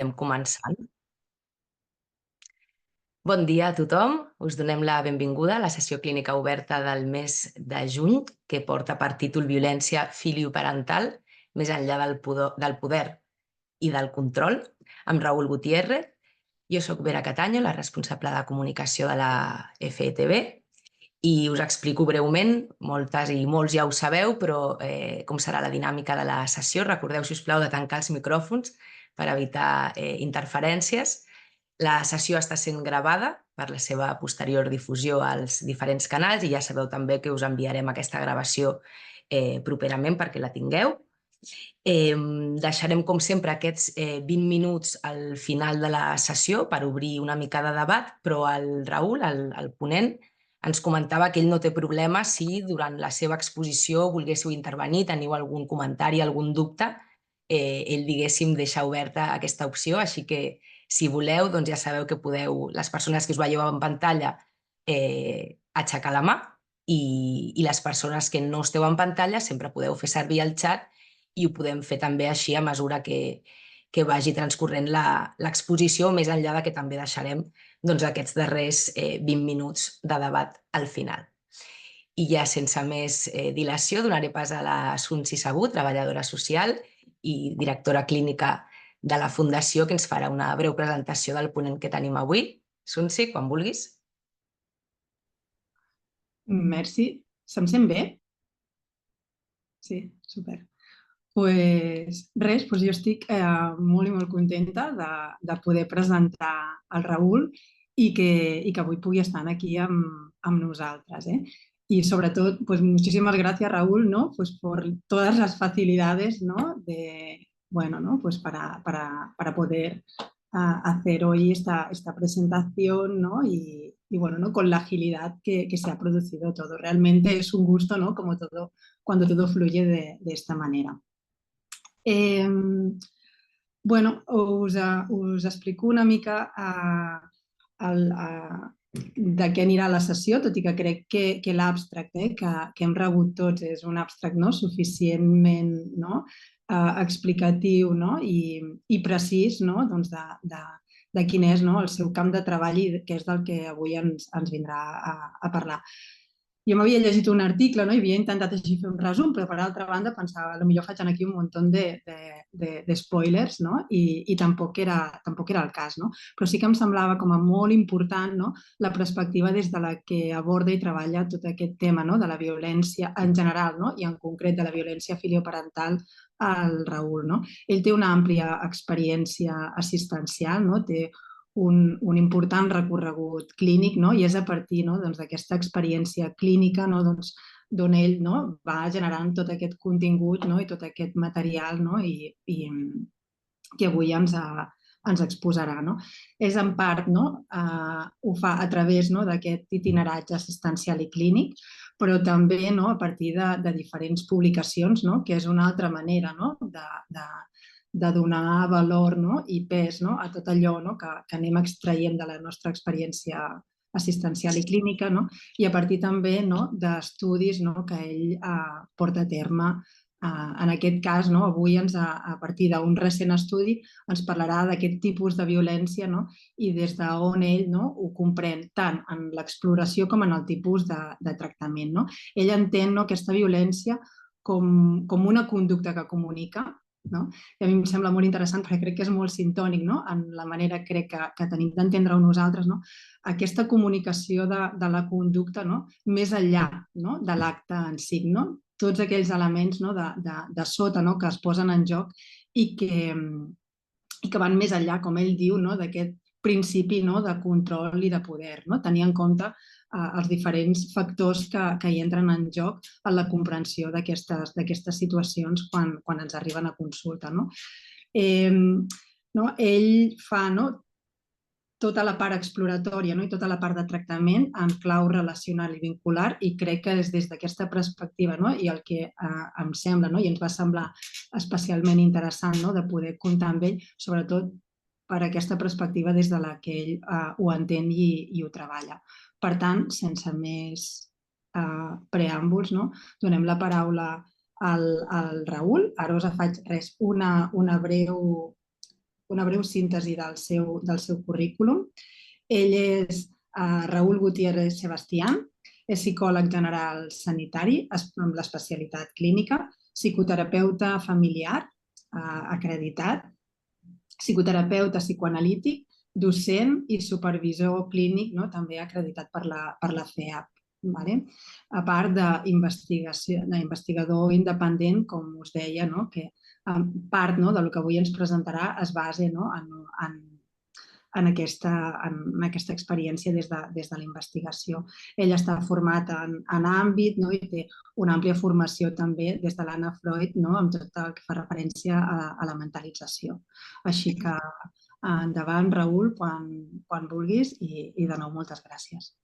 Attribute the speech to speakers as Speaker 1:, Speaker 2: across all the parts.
Speaker 1: Estem començant. Bon dia a tothom. Us donem la benvinguda a la sessió clínica oberta del mes de juny, que porta per títol Violència filioparental, més enllà del poder i del control, amb Raül Gutiérrez. Jo soc Vera Cataño, la responsable de comunicació de la FETV, i us explico breument, moltes i molts ja ho sabeu, però com serà la dinàmica de la sessió. Recordeu, si us plau, de tancar els micròfons per evitar interferències. La sessió està sent gravada per la seva posterior difusió als diferents canals i ja sabeu també que us enviarem aquesta gravació properament perquè la tingueu. Deixarem, com sempre, aquests 20 minuts al final de la sessió per obrir una mica de debat, però el Raül, el ponent, ens comentava que ell no té problema si durant la seva exposició volguéssiu intervenir, teniu algun comentari, algun dubte, ell, diguéssim, deixa oberta aquesta opció, així que si voleu, doncs ja sabeu que podeu, les persones que us veieu en pantalla, aixecar la mà i les persones que no esteu en pantalla sempre podeu fer servir el xat i ho podem fer també així a mesura que vagi transcorrent l'exposició, més enllà de que també deixarem doncs, aquests darrers 20 minuts de debat al final. I ja sense més dilació donaré pas a la Sunsi Sabú, treballadora social i directora clínica de la Fundació, que ens farà una breu presentació del ponent que tenim avui. Sunsi, quan vulguis.
Speaker 2: Merci. Se'm sent bé? Sí, super. Pues res, jo estic molt i molt contenta de poder presentar el Raül i que avui pugui estar aquí amb nosaltres. Y sobre todo, pues muchísimas gracias, Raúl, ¿no? Pues por todas las facilidades, ¿no? Pues para poder hacer hoy esta presentación, ¿no? Y bueno, ¿no? Con la agilidad que se ha producido todo. Realmente es un gusto, ¿no? Como todo, cuando todo fluye de esta manera. Bueno, us explico una mica de què anirà la sessió, tot i que crec que l'abstract que hem rebut tots és un abstract suficientment explicatiu i precís de quin és el seu camp de treball i que és del que avui ens vindrà a parlar. Jo m'havia llegit un article i havia intentat així fer un resum, però per altra banda pensava, potser faig aquí un munt de spoilers i tampoc era el cas. Però sí que em semblava com a molt important la perspectiva des de la que aborda i treballa tot aquest tema de la violència en general i en concret de la violència filioparental al Raül. Ell té una àmplia experiència assistencial, té un important recorregut clínic i és a partir d'aquesta experiència clínica d'on ell va generant tot aquest contingut i tot aquest material i que avui ens exposarà. És en part, ho fa a través d'aquest itineratge assistencial i clínic, però també a partir de diferents publicacions, que és una altra manera de donar valor i pes a tot allò que anem extraient de la nostra experiència assistencial i clínica i a partir també d'estudis que ell porta a terme. En aquest cas, avui a partir d'un recent estudi ens parlarà d'aquest tipus de violència i des d'on ell ho comprèn tant en l'exploració com en el tipus de tractament. Ell entén aquesta violència com una conducta que comunica. I a mi em sembla molt interessant perquè crec que és molt sintònic en la manera crec que tenim d'entendre-ho nosaltres, aquesta comunicació de la conducta més enllà de l'acte en si, tots aquells elements de sota que es posen en joc i que van més enllà, com ell diu, d'aquest principi de control i de poder, tenir en compte els diferents factors que hi entren en joc en la comprensió d'aquestes situacions quan ens arriben a consulta. Ell fa tota la part exploratòria i tota la part de tractament en clau relacional i vincular i crec que és des d'aquesta perspectiva i el que em sembla i ens va semblar especialment interessant de poder comptar amb ell, sobretot per aquesta perspectiva des de la que ell ho entén i ho treballa. Per tant, sense més preàmbuls, donem la paraula al Raül. Ara us faig una breu una breu síntesi del seu currículum. Ell és Raúl Gutiérrez Sebastián, és psicòleg general sanitari amb l'especialitat clínica, psicoterapeuta familiar acreditat, psicoterapeuta psicoanalític, docent i supervisor clínic, no? També acreditat per la CEAP. Vale? A part d'investigador independent, com us deia, no? Que part del que avui ens presentarà es basa en aquesta experiència des de la investigació. Ell està format en àmbit, no? I té una àmplia formació també des de l'Anna Freud, no? Amb tot el que fa referència a la mentalització. Així que endavant, Raúl, quan vulguis, i de nou moltes gràcies.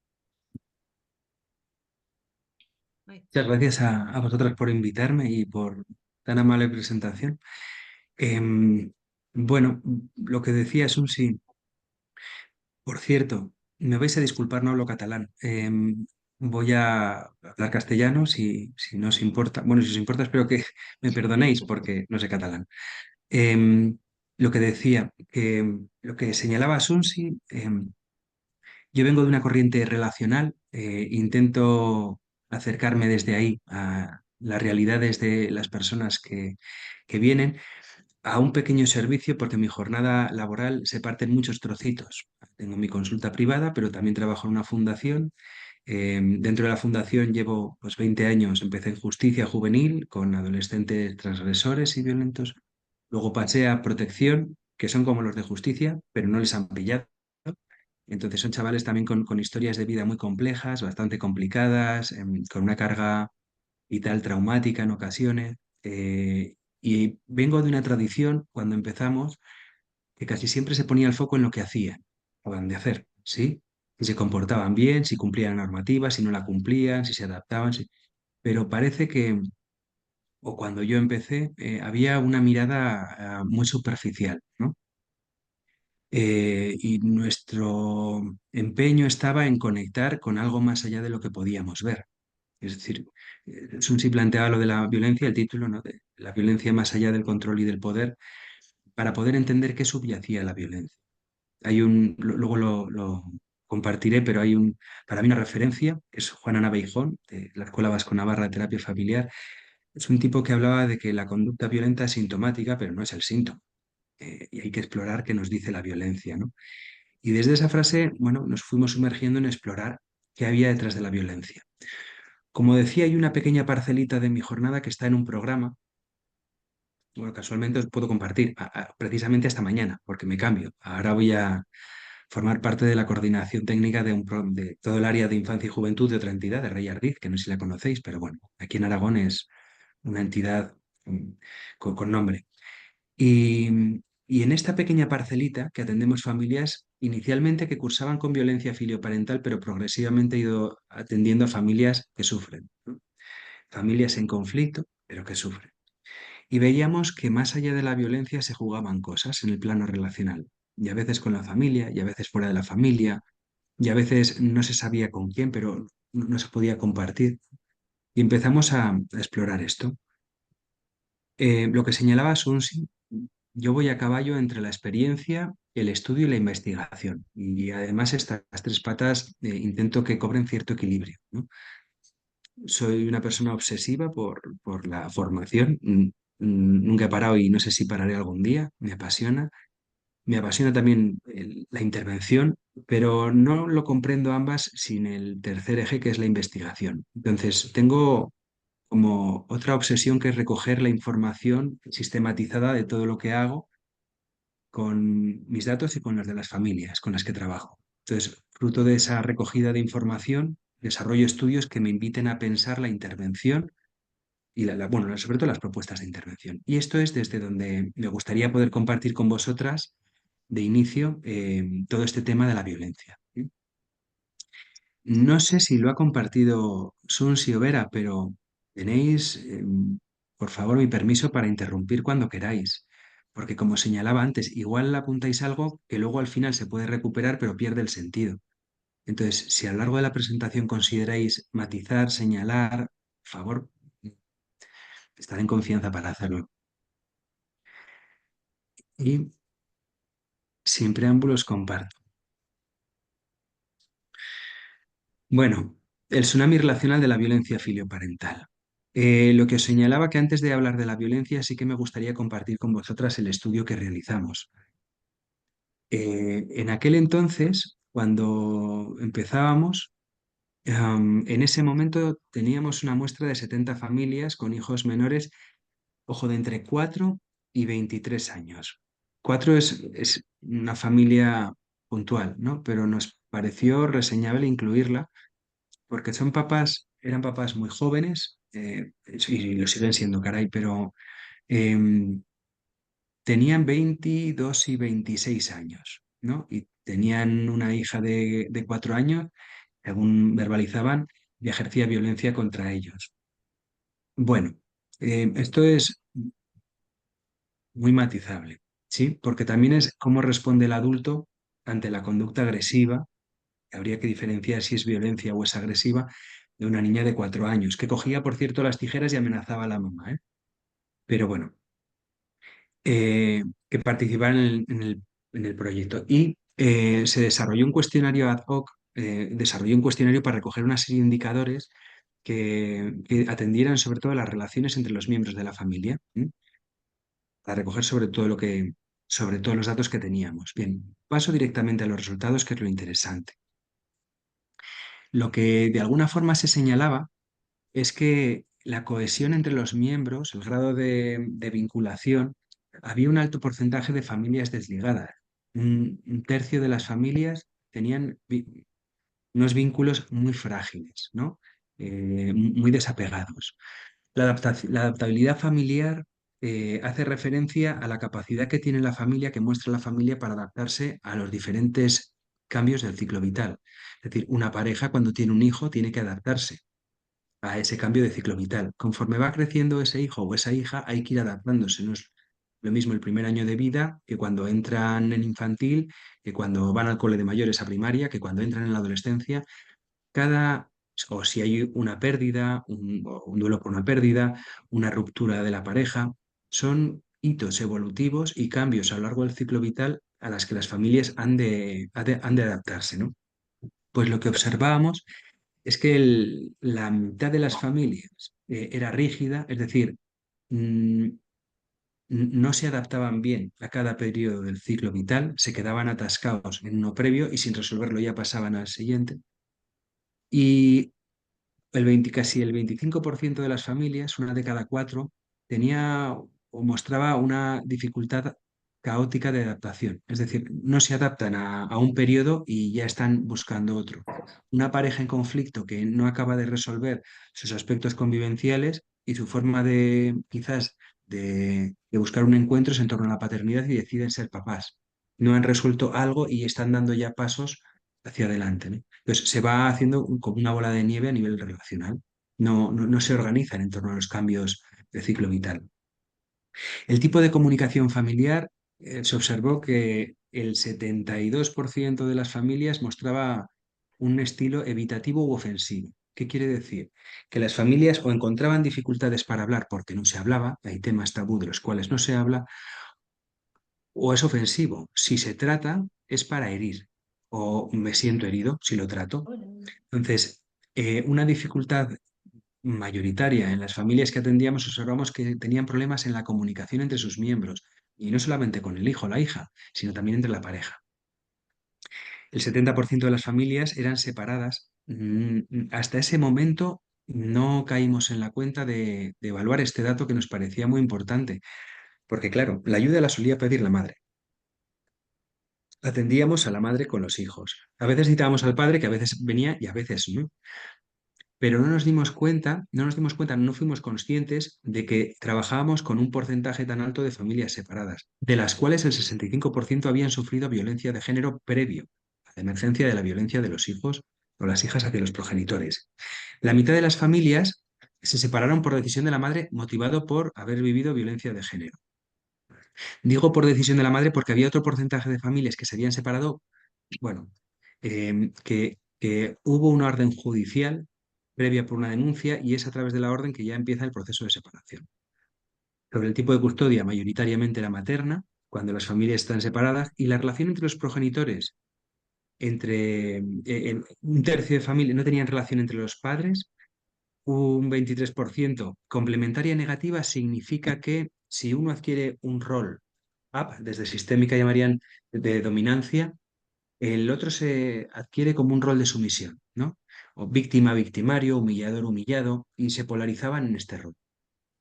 Speaker 3: Muchas gracias a vosotras por invitarme y por tan amable presentación. Bueno, lo que decía es un sí. Por cierto, me vais a disculpar, no hablo catalán. Voy a hablar castellano si no os importa. Bueno, si os importa, espero que me perdonéis porque no sé catalán. Lo que decía, lo que señalaba Sunsi, yo vengo de una corriente relacional, intento acercarme desde ahí a las realidades de las personas que vienen a un pequeño servicio porque mi jornada laboral se parte en muchos trocitos. Tengo mi consulta privada, pero también trabajo en una fundación. Dentro de la fundación llevo 20 años, empecé en justicia juvenil con adolescentes transgresores y violentos. Luego pasé a protección, que son como los de justicia, pero no les han pillado. Entonces son chavales también con historias de vida muy complejas, bastante complicadas, con una carga vital traumática en ocasiones. Y vengo de una tradición, cuando empezamos, que casi siempre se ponía el foco en lo que hacían, o de hacer, ¿sí? Si se comportaban bien, si cumplían la normativa, si no la cumplían, si se adaptaban. Pero parece que, o cuando yo empecé, había una mirada muy superficial, ¿no? Y nuestro empeño estaba en conectar con algo más allá de lo que podíamos ver. Es decir, Sun Tzu planteaba lo de la violencia, el título, ¿no? De la violencia más allá del control y del poder, para poder entender qué subyacía a la violencia. Luego lo compartiré, pero para mí una referencia, que es Juan Ana Beijón, de la Escuela Vasco-Navarra de Terapia Familiar. Es un tipo que hablaba de que la conducta violenta es sintomática, pero no es el síntoma. Y hay que explorar qué nos dice la violencia, ¿no? Y desde esa frase, bueno, nos fuimos sumergiendo en explorar qué había detrás de la violencia. Como decía, hay una pequeña parcelita de mi jornada que está en un programa. Bueno, casualmente os puedo compartir, precisamente esta mañana, porque me cambio. Ahora voy a formar parte de la coordinación técnica de todo el área de infancia y juventud de otra entidad, de Rey Ardiz, que no sé si la conocéis, pero bueno, aquí en Aragón es una entidad con nombre. Y en esta pequeña parcelita que atendemos familias inicialmente que cursaban con violencia filioparental, pero progresivamente he ido atendiendo a familias que sufren, ¿no? Familias en conflicto, pero que sufren. Y veíamos que más allá de la violencia se jugaban cosas en el plano relacional, y a veces con la familia, y a veces fuera de la familia, y a veces no se sabía con quién, pero no se podía compartir. Y empezamos a explorar esto. Lo que señalaba Sunsi, yo voy a caballo entre la experiencia, el estudio y la investigación. Y además estas tres patas intento que cobren cierto equilibrio, ¿no? Soy una persona obsesiva por la formación. Nunca he parado y no sé si pararé algún día. Me apasiona. Me apasiona también la intervención, pero no lo comprendo ambas sin el tercer eje, que es la investigación. Entonces, tengo como otra obsesión que es recoger la información sistematizada de todo lo que hago con mis datos y con los de las familias con las que trabajo. Entonces, fruto de esa recogida de información, desarrollo estudios que me inviten a pensar la intervención y bueno, sobre todo las propuestas de intervención. Y esto es desde donde me gustaría poder compartir con vosotras de inicio todo este tema de la violencia. No sé si lo ha compartido Sunsi o Vera, pero tenéis, por favor, mi permiso para interrumpir cuando queráis, porque como señalaba antes, igual apuntáis algo que luego al final se puede recuperar, pero pierde el sentido. Entonces, si a lo largo de la presentación consideráis matizar, señalar, por favor, estaré en confianza para hacerlo. Y Sin preámbulos comparto. Bueno, el tsunami relacional de la violencia filioparental. Lo que os señalaba que antes de hablar de la violencia sí que me gustaría compartir con vosotras el estudio que realizamos. En aquel entonces, cuando empezábamos, en ese momento teníamos una muestra de 70 familias con hijos menores, ojo, de entre 4 y 23 años. 4 es una familia puntual, ¿no? Pero nos pareció reseñable incluirla porque eran papás muy jóvenes, y lo siguen siendo, caray, pero em, tenían 22 y 26 años, ¿no? Y tenían una hija de 4 años, según verbalizaban, y ejercía violencia contra ellos. Bueno, esto es muy matizable, ¿sí? Porque también es cómo responde el adulto ante la conducta agresiva. Habría que diferenciar si es violencia o es agresiva de una niña de 4 años, que cogía, por cierto, las tijeras y amenazaba a la mamá, ¿eh? Pero bueno, que participar en el proyecto. Y se desarrolló un cuestionario ad hoc, desarrolló un cuestionario para recoger una serie de indicadores que atendieran sobre todo las relaciones entre los miembros de la familia, ¿m? Para recoger sobre todo los datos que teníamos. Bien, paso directamente a los resultados, que es lo interesante. Lo que de alguna forma se señalaba es que la cohesión entre los miembros, el grado de vinculación, había un alto porcentaje de familias desligadas. Un tercio de las familias tenían unos vínculos muy frágiles, ¿no? Muy desapegados. La adaptabilidad familiar hace referencia a la capacidad que tiene la familia, que muestra la familia para adaptarse a los diferentes cambios del ciclo vital. Es decir, una pareja cuando tiene un hijo tiene que adaptarse a ese cambio de ciclo vital. Conforme va creciendo ese hijo o esa hija, hay que ir adaptándose. No es lo mismo el primer año de vida que cuando entran en infantil, que cuando van al cole de mayores a primaria, que cuando entran en la adolescencia. Cada, o si hay una pérdida, o un duelo por una pérdida, una ruptura de la pareja, son hitos evolutivos y cambios a lo largo del ciclo vital a las que las familias han de adaptarse, ¿no? Pues lo que observábamos es que la mitad de las familias era rígida, es decir, mm, no se adaptaban bien a cada periodo del ciclo vital, se quedaban atascados en uno previo y sin resolverlo ya pasaban al siguiente. Y casi el 25% de las familias, una de cada cuatro, tenía o mostraba una dificultad caótica de adaptación. Es decir, no se adaptan a un periodo y ya están buscando otro. Una pareja en conflicto que no acaba de resolver sus aspectos convivenciales y su forma de, quizás, de buscar un encuentro es en torno a la paternidad y deciden ser papás. No han resuelto algo y están dando ya pasos hacia adelante, ¿no? Entonces se va haciendo como una bola de nieve a nivel relacional. No se organizan en torno a los cambios de ciclo vital. El tipo de comunicación familiar, se observó que el 72% de las familias mostraba un estilo evitativo u ofensivo. ¿Qué quiere decir? Que las familias o encontraban dificultades para hablar porque no se hablaba, hay temas tabú de los cuales no se habla, o es ofensivo. Si se trata, es para herir, o me siento herido si lo trato. Entonces, una dificultad mayoritaria en las familias que atendíamos, observamos que tenían problemas en la comunicación entre sus miembros, y no solamente con el hijo o la hija, sino también entre la pareja. El 70% de las familias eran separadas. Hasta ese momento no caímos en la cuenta de evaluar este dato que nos parecía muy importante, porque claro, la ayuda la solía pedir la madre. Atendíamos a la madre con los hijos. A veces citábamos al padre, que a veces venía y a veces no. Pero no fuimos conscientes de que trabajábamos con un porcentaje tan alto de familias separadas, de las cuales el 65% habían sufrido violencia de género previo a la emergencia de la violencia de los hijos o las hijas hacia los progenitores. La mitad de las familias se separaron por decisión de la madre, motivado por haber vivido violencia de género. Digo por decisión de la madre porque había otro porcentaje de familias que se habían separado, bueno, que hubo una orden judicial previa por una denuncia y es a través de la orden que ya empieza el proceso de separación. Sobre el tipo de custodia, mayoritariamente la materna, cuando las familias están separadas, y la relación entre los progenitores, un tercio de familias no tenían relación entre los padres, un 23%. Complementaria negativa significa que si uno adquiere un rol up, desde sistémica llamarían de dominancia, el otro se adquiere como un rol de sumisión, ¿no? O víctima, victimario, humillador, humillado, y se polarizaban en este rol.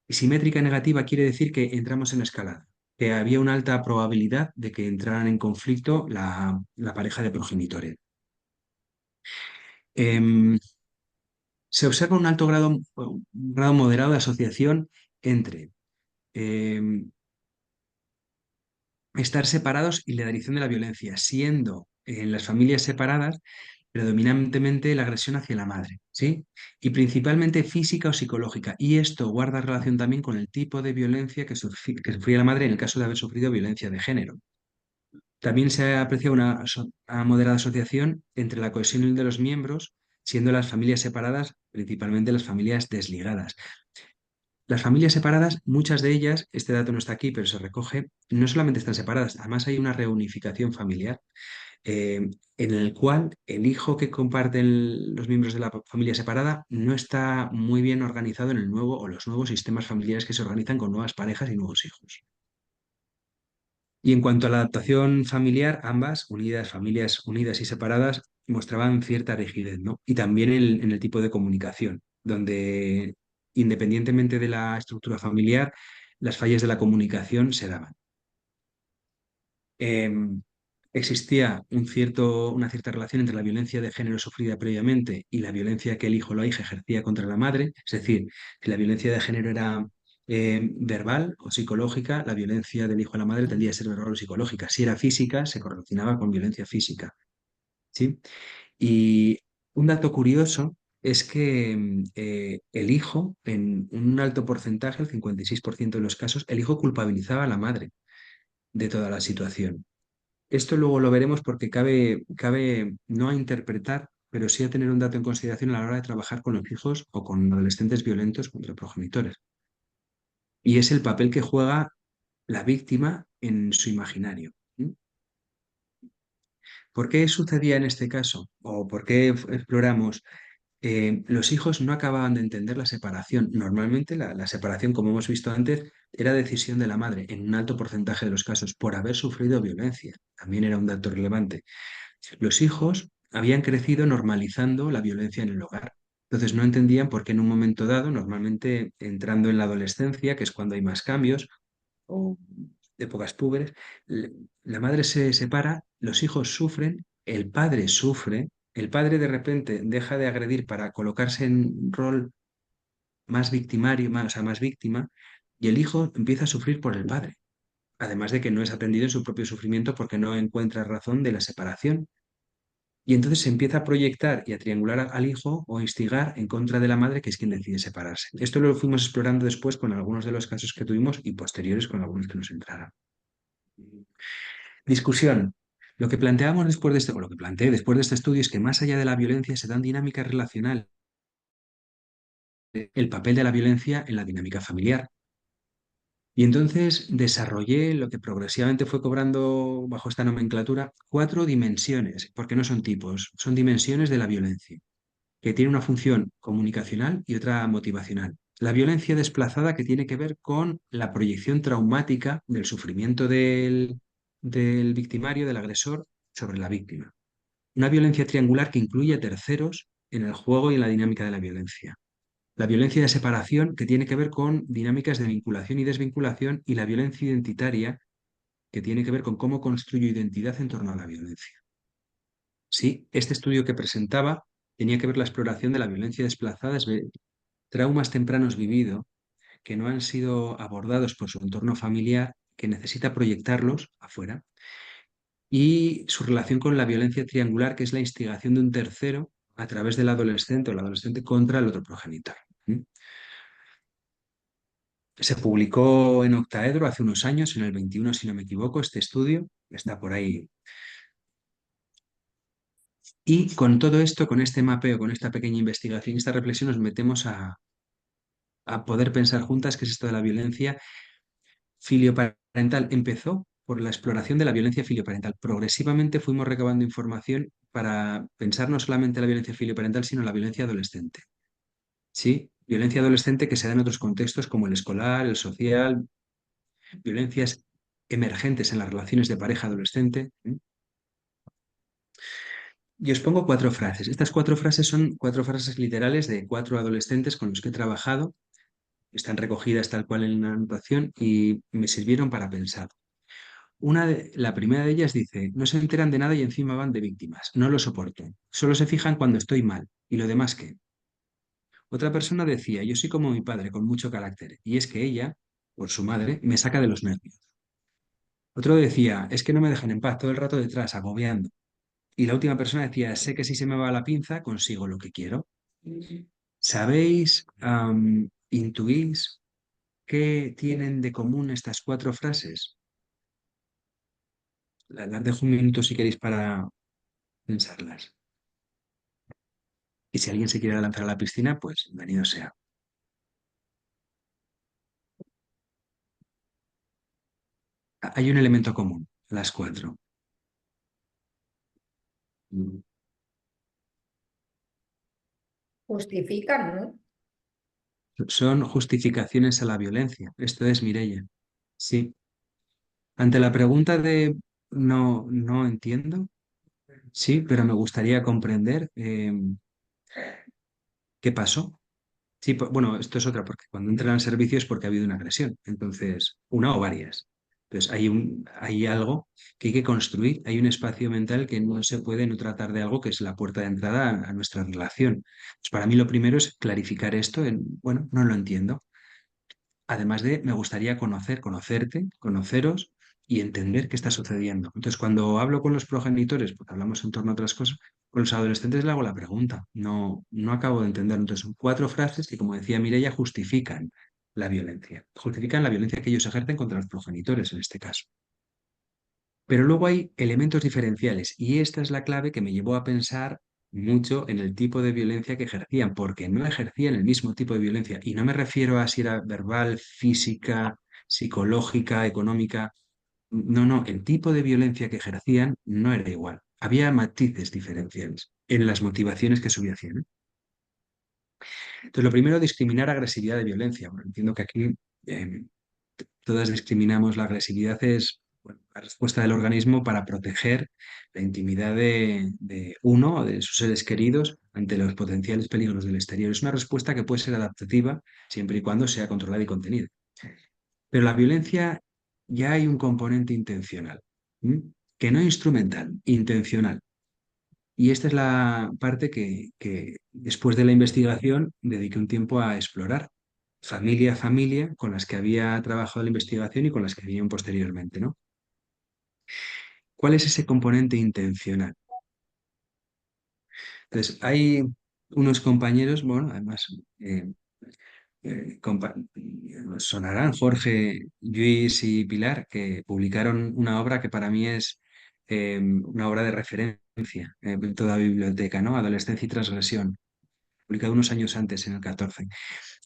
Speaker 3: Y simétrica negativa quiere decir que entramos en escalada, que había una alta probabilidad de que entraran en conflicto la pareja de progenitores. Em, Se observa un alto grado, un grado moderado de asociación entre em, estar separados y la dirección de la violencia, siendo en las familias separadas predominantemente la agresión hacia la madre, ¿sí? Y principalmente física o psicológica. Y esto guarda relación también con el tipo de violencia que sufría la madre en el caso de haber sufrido violencia de género. También se aprecia una moderada asociación entre la cohesión de los miembros, siendo las familias separadas principalmente las familias desligadas. Las familias separadas, muchas de ellas, este dato no está aquí, pero se recoge, no solamente están separadas, además hay una reunificación familiar en el cual el hijo que comparten los miembros de la familia separada no está muy bien organizado en el nuevo o los nuevos sistemas familiares que se organizan con nuevas parejas y nuevos hijos. Y en cuanto a la adaptación familiar, ambas, familias unidas y separadas, mostraban cierta rigidez, ¿no? Y también en el tipo de comunicación, donde independientemente de la estructura familiar, las fallas de la comunicación se daban. Em, Existía una cierta relación entre la violencia de género sufrida previamente y la violencia que el hijo o la hija ejercía contra la madre, es decir, si la violencia de género era verbal o psicológica, la violencia del hijo a la madre tendría a ser verbal o psicológica. Si era física, se correlacionaba con violencia física, ¿sí? Y un dato curioso es que el hijo, en un alto porcentaje, el 56% de los casos, el hijo culpabilizaba a la madre de toda la situación. Esto luego lo veremos porque cabe no a interpretar, pero sí a tener un dato en consideración a la hora de trabajar con los hijos o con adolescentes violentos contra progenitores. Y es el papel que juega la víctima en su imaginario. ¿Mm? ¿Por qué sucedía en este caso? ¿O por qué exploramos? Los hijos no acababan de entender la separación. Normalmente la separación, como hemos visto antes, era decisión de la madre, en un alto porcentaje de los casos, por haber sufrido violencia. También era un dato relevante. Los hijos habían crecido normalizando la violencia en el hogar. Entonces no entendían por qué en un momento dado, normalmente entrando en la adolescencia, que es cuando hay más cambios, o épocas púberes, la madre se separa, los hijos sufren, el padre sufre, el padre de repente deja de agredir para colocarse en un rol más victimario, más, o sea, más víctima, y el hijo empieza a sufrir por el padre. Además de que no es atendido en su propio sufrimiento porque no encuentra razón de la separación. Y entonces se empieza a proyectar y a triangular al hijo o instigar en contra de la madre, que es quien decide separarse. Esto lo fuimos explorando después con algunos de los casos que tuvimos y posteriores con algunos que nos entraran. Discusión. Lo que planteamos después de este, o lo que planteé después de este estudio es que más allá de la violencia se dan dinámicas relacionales. El papel de la violencia en la dinámica familiar. Y entonces desarrollé lo que progresivamente fue cobrando bajo esta nomenclatura 4 dimensiones, porque no son tipos, son dimensiones de la violencia, que tiene una función comunicacional y otra motivacional. La violencia desplazada, que tiene que ver con la proyección traumática del sufrimiento del victimario, del agresor, sobre la víctima. Una violencia triangular que incluye a terceros en el juego y en la dinámica de la violencia. La violencia de separación, que tiene que ver con dinámicas de vinculación y desvinculación, y la violencia identitaria, que tiene que ver con cómo construyo identidad en torno a la violencia. Sí, este estudio que presentaba tenía que ver la exploración de la violencia desplazada, traumas tempranos vividos que no han sido abordados por su entorno familiar, que necesita proyectarlos afuera, y su relación con la violencia triangular, que es la instigación de un tercero a través del adolescente o el adolescente contra el otro progenitor. ¿Mm? Se publicó en Octaedro hace unos años, en el 21, si no me equivoco, este estudio, está por ahí. Y con todo esto, con este mapeo, con esta pequeña investigación, esta reflexión, nos metemos a poder pensar juntas qué es esto de la violencia filioparental. Empezó por la exploración de la violencia filioparental. Progresivamente fuimos recabando información para pensar no solamente la violencia filioparental, sino la violencia adolescente. ¿Sí? Violencia adolescente que se da en otros contextos como el escolar, el social, violencias emergentes en las relaciones de pareja adolescente. Y os pongo 4 frases. Estas 4 frases son 4 frases literales de 4 adolescentes con los que he trabajado. Están recogidas tal cual en la anotación y me sirvieron para pensar. La primera de ellas dice, no se enteran de nada y encima van de víctimas. No lo soporto. Solo se fijan cuando estoy mal. ¿Y lo demás qué? Otra persona decía, yo soy como mi padre, con mucho carácter. Y es que ella, por su madre, me saca de los nervios. Otro decía, es que no me dejan en paz todo el rato detrás, agobiando. Y la última persona decía, sé que si se me va la pinza, consigo lo que quiero. ¿Sabéis, intuís qué tienen de común estas 4 frases? Les dejo un minuto si queréis para pensarlas. Y si alguien se quiere lanzar a la piscina, pues bienvenido sea. Hay un elemento común, las 4.
Speaker 4: Justifican, ¿no?
Speaker 3: Son justificaciones a la violencia. Esto es Mireia. Sí. Ante la pregunta de no entiendo, sí, pero me gustaría comprender qué pasó. Sí, bueno, esto es otra, porque cuando entran al servicio es porque ha habido una agresión. Entonces, una o varias. Entonces, hay algo que hay que construir, hay un espacio mental que no se puede no tratar de algo que es la puerta de entrada a nuestra relación. Pues para mí lo primero es clarificar esto bueno, no lo entiendo. Además de, me gustaría conocerte, conoceros y entender qué está sucediendo. Entonces, cuando hablo con los progenitores, porque hablamos en torno a otras cosas, con los adolescentes le hago la pregunta. No acabo de entender. Entonces, son 4 frases que, como decía Mireia, justifican la violencia. Justifican la violencia que ellos ejercen contra los progenitores, en este caso. Pero luego hay elementos diferenciales y esta es la clave que me llevó a pensar mucho en el tipo de violencia que ejercían, porque no ejercían el mismo tipo de violencia. Y no me refiero a si era verbal, física, psicológica, económica. No, el tipo de violencia que ejercían no era igual. Había matices diferenciales en las motivaciones que subyacían. Entonces, lo primero, discriminar agresividad de violencia. Bueno, entiendo que aquí eh, todas discriminamos. La agresividad es bueno, la respuesta del organismo para proteger la intimidad de uno o de sus seres queridos ante los potenciales peligros del exterior. Es una respuesta que puede ser adaptativa siempre y cuando sea controlada y contenida. Pero la violencia ya hay un componente intencional, ¿m? Que no instrumental, intencional. Y esta es la parte que después de la investigación dediqué un tiempo a explorar familia a familia con las que había trabajado la investigación y con las que vinieron posteriormente, ¿no? ¿Cuál es ese componente intencional? Entonces, hay unos compañeros, bueno, además, sonarán Jorge, Luis y Pilar, que publicaron una obra que para mí es una obra de referencia en toda biblioteca, ¿no? Adolescencia y transgresión, publicado unos años antes, en el 14.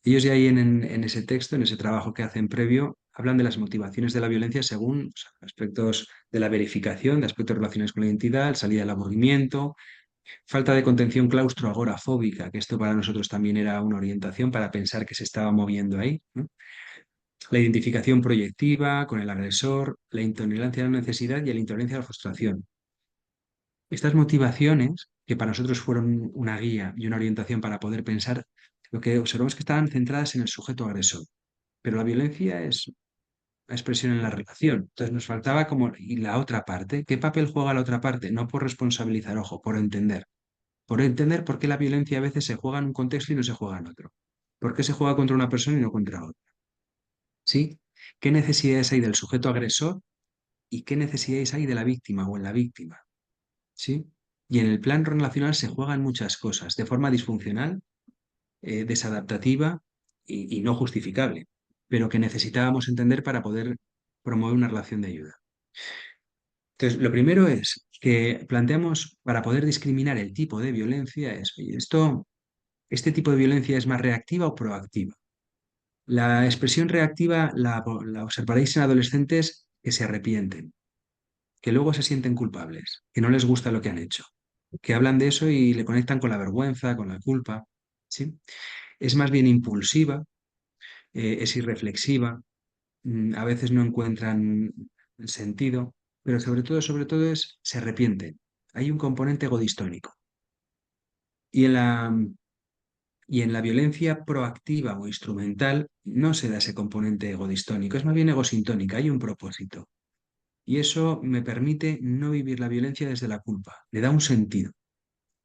Speaker 3: Ellos ya ahí en ese texto, en ese trabajo que hacen previo, hablan de las motivaciones de la violencia según aspectos de la verificación, de aspectos relacionados con la identidad, salida del aburrimiento, falta de contención claustroagorafóbica, que esto para nosotros también era una orientación para pensar que se estaba moviendo ahí, ¿no? La identificación proyectiva con el agresor, la intolerancia a la necesidad y la intolerancia a la frustración. Estas motivaciones, que para nosotros fueron una guía y una orientación para poder pensar, lo que observamos es que estaban centradas en el sujeto agresor. Pero la violencia es una expresión en la relación. Entonces nos faltaba como, ¿y la otra parte? ¿Qué papel juega la otra parte? No por responsabilizar, ojo, por entender. Por entender por qué la violencia a veces se juega en un contexto y no se juega en otro. ¿Por qué se juega contra una persona y no contra otra? ¿Sí? ¿Qué necesidades hay del sujeto agresor y qué necesidades hay de la víctima o en la víctima? ¿Sí? Y en el plan relacional se juegan muchas cosas de forma disfuncional, desadaptativa y no justificable, pero que necesitábamos entender para poder promover una relación de ayuda. Entonces, lo primero es que planteamos, para poder discriminar el tipo de violencia, es, oye, ¿este tipo de violencia es más reactiva o proactiva? La expresión reactiva la observaréis en adolescentes que se arrepienten, que luego se sienten culpables, que no les gusta lo que han hecho, que hablan de eso y le conectan con la vergüenza, con la culpa, ¿sí? Es más bien impulsiva, es irreflexiva, a veces no encuentran sentido, pero sobre todo se arrepienten. Hay un componente egodistónico. Y en la violencia proactiva o instrumental no se da ese componente egodistónico, es más bien egosintónica, hay un propósito. Y eso me permite no vivir la violencia desde la culpa, le da un sentido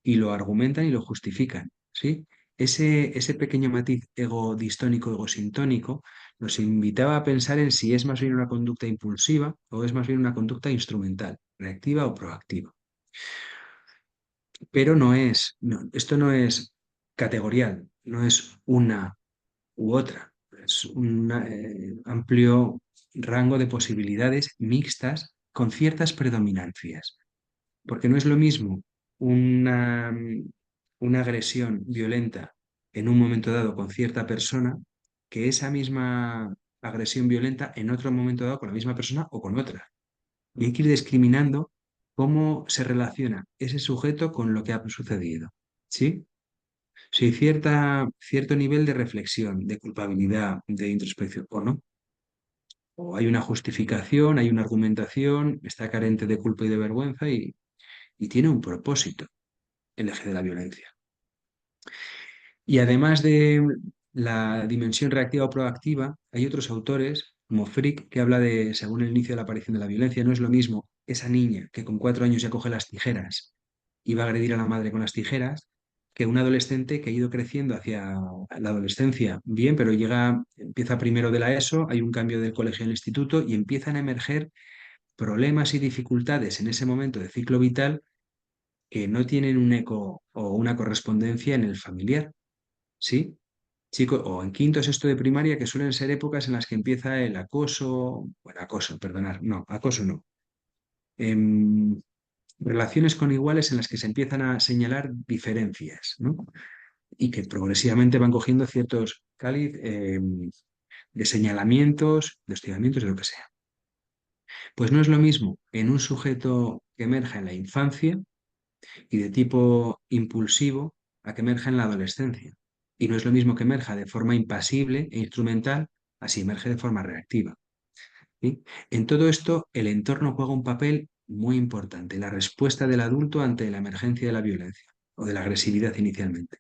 Speaker 3: y lo argumentan y lo justifican, ¿sí? Ese pequeño matiz egodistónico, egosintónico, nos invitaba a pensar en si es más bien una conducta impulsiva o es más bien una conducta instrumental, reactiva o proactiva. Pero esto no es categorial, no es una u otra, es un amplio rango de posibilidades mixtas con ciertas predominancias. Porque no es lo mismo una, una agresión violenta en un momento dado con cierta persona que esa misma agresión violenta en otro momento dado con la misma persona o con otra. Y hay que ir discriminando cómo se relaciona ese sujeto con lo que ha sucedido. ¿Sí? Si hay cierto nivel de reflexión, de culpabilidad, de introspección, o no. O hay una justificación, hay una argumentación, está carente de culpa y de vergüenza y tiene un propósito el eje de la violencia. Y además de la dimensión reactiva o proactiva, hay otros autores, como Frick, que habla de, según el inicio de la aparición de la violencia, no es lo mismo esa niña que con 4 años ya coge las tijeras y va a agredir a la madre con las tijeras, que un adolescente que ha ido creciendo hacia la adolescencia, bien, pero empieza primero de la ESO, hay un cambio del colegio al instituto y empiezan a emerger problemas y dificultades en ese momento de ciclo vital que no tienen un eco o una correspondencia en el familiar, ¿sí? Chicos, o en quinto, sexto de primaria, que suelen ser épocas en las que empieza el acoso, bueno, acoso, perdonar, no, acoso no. Em, Relaciones con iguales en las que se empiezan a señalar diferencias, ¿no? Y que progresivamente van cogiendo ciertos cáliz de señalamientos, de hostigamientos, de lo que sea. Pues no es lo mismo en un sujeto que emerja en la infancia y de tipo impulsivo a que emerja en la adolescencia. Y no es lo mismo que emerja de forma impasible e instrumental, así emerge de forma reactiva. ¿Sí? En todo esto, el entorno juega un papel muy importante, la respuesta del adulto ante la emergencia de la violencia o de la agresividad inicialmente.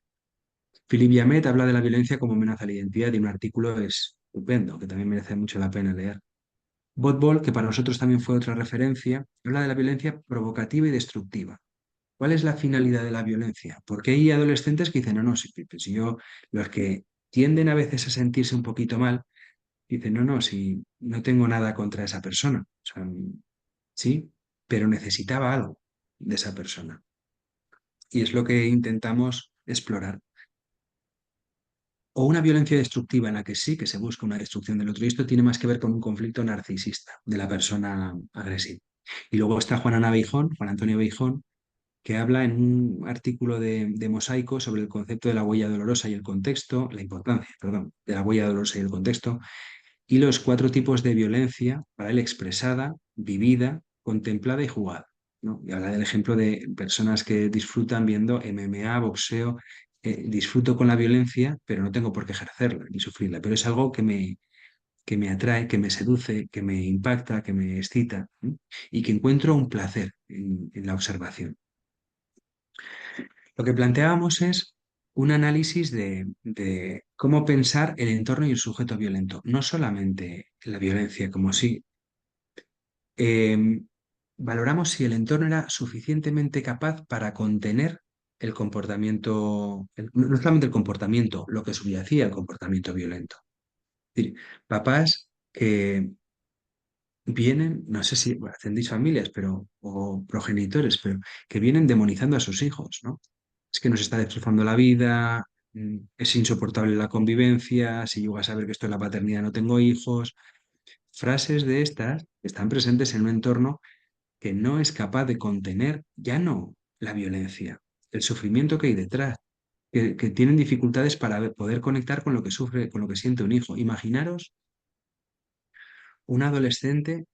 Speaker 3: Philippe Yamet habla de la violencia como amenaza a la identidad y un artículo estupendo que también merece mucho la pena leer. Botbol, que para nosotros también fue otra referencia, habla de la violencia provocativa y destructiva. ¿Cuál es la finalidad de la violencia? Porque hay adolescentes que dicen, no, no, si yo, los que tienden a veces a sentirse un poquito mal, dicen, no, no, si no tengo nada contra esa persona. O sea, sí, pero necesitaba algo de esa persona. Y es lo que intentamos explorar. O una violencia destructiva en la que sí que se busca una destrucción del otro. Y esto tiene más que ver con un conflicto narcisista de la persona agresiva. Y luego está Juan Antonio Beijón, que habla en un artículo de Mosaico sobre el concepto de la huella dolorosa y el contexto, la importancia, perdón, de la huella dolorosa y el contexto, y los 4 tipos de violencia para él expresada, vivida, contemplada y jugada, ¿no? Y habla del ejemplo de personas que disfrutan viendo MMA, boxeo, disfruto con la violencia, pero no tengo por qué ejercerla ni sufrirla, pero es algo que me atrae, que me seduce, que me impacta, que me excita, ¿no? Y que encuentro un placer en la observación. Lo que planteábamos es un análisis de cómo pensar el entorno y el sujeto violento, no solamente la violencia como sí. Valoramos si el entorno era suficientemente capaz para contener el comportamiento, no solamente el comportamiento, lo que subyacía el comportamiento violento. Es decir, papás que vienen, no sé si bueno, hacen familias, o progenitores, pero que vienen demonizando a sus hijos, ¿no? Es que nos está destrozando la vida, es insoportable la convivencia, si llego a saber que esto es la paternidad no tengo hijos. Frases de estas están presentes en un entorno que no es capaz de contener ya no la violencia, el sufrimiento que hay detrás, que tienen dificultades para poder conectar con lo que sufre, con lo que siente un hijo. Imaginaros un adolescente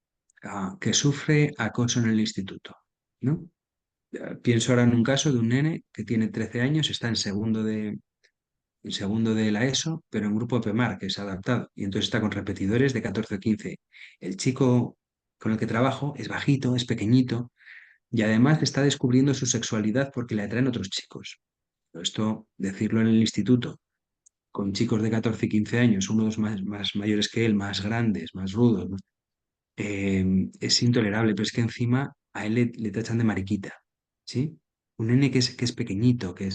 Speaker 3: que sufre acoso en el instituto, ¿no? Pienso ahora en un caso de un nene que tiene 13 años, está en segundo de la ESO, pero en grupo PEMAR, que es adaptado, y entonces está con repetidores de 14 o 15. El chico con el que trabajo es bajito, es pequeñito, y además está descubriendo su sexualidad porque le atraen otros chicos. Esto, decirlo en el instituto, con chicos de 14 y 15 años, unos más mayores que él, más grandes, más rudos, ¿no? Es intolerable, pero es que encima a él le tachan de mariquita, ¿sí? Un nene que es pequeñito, que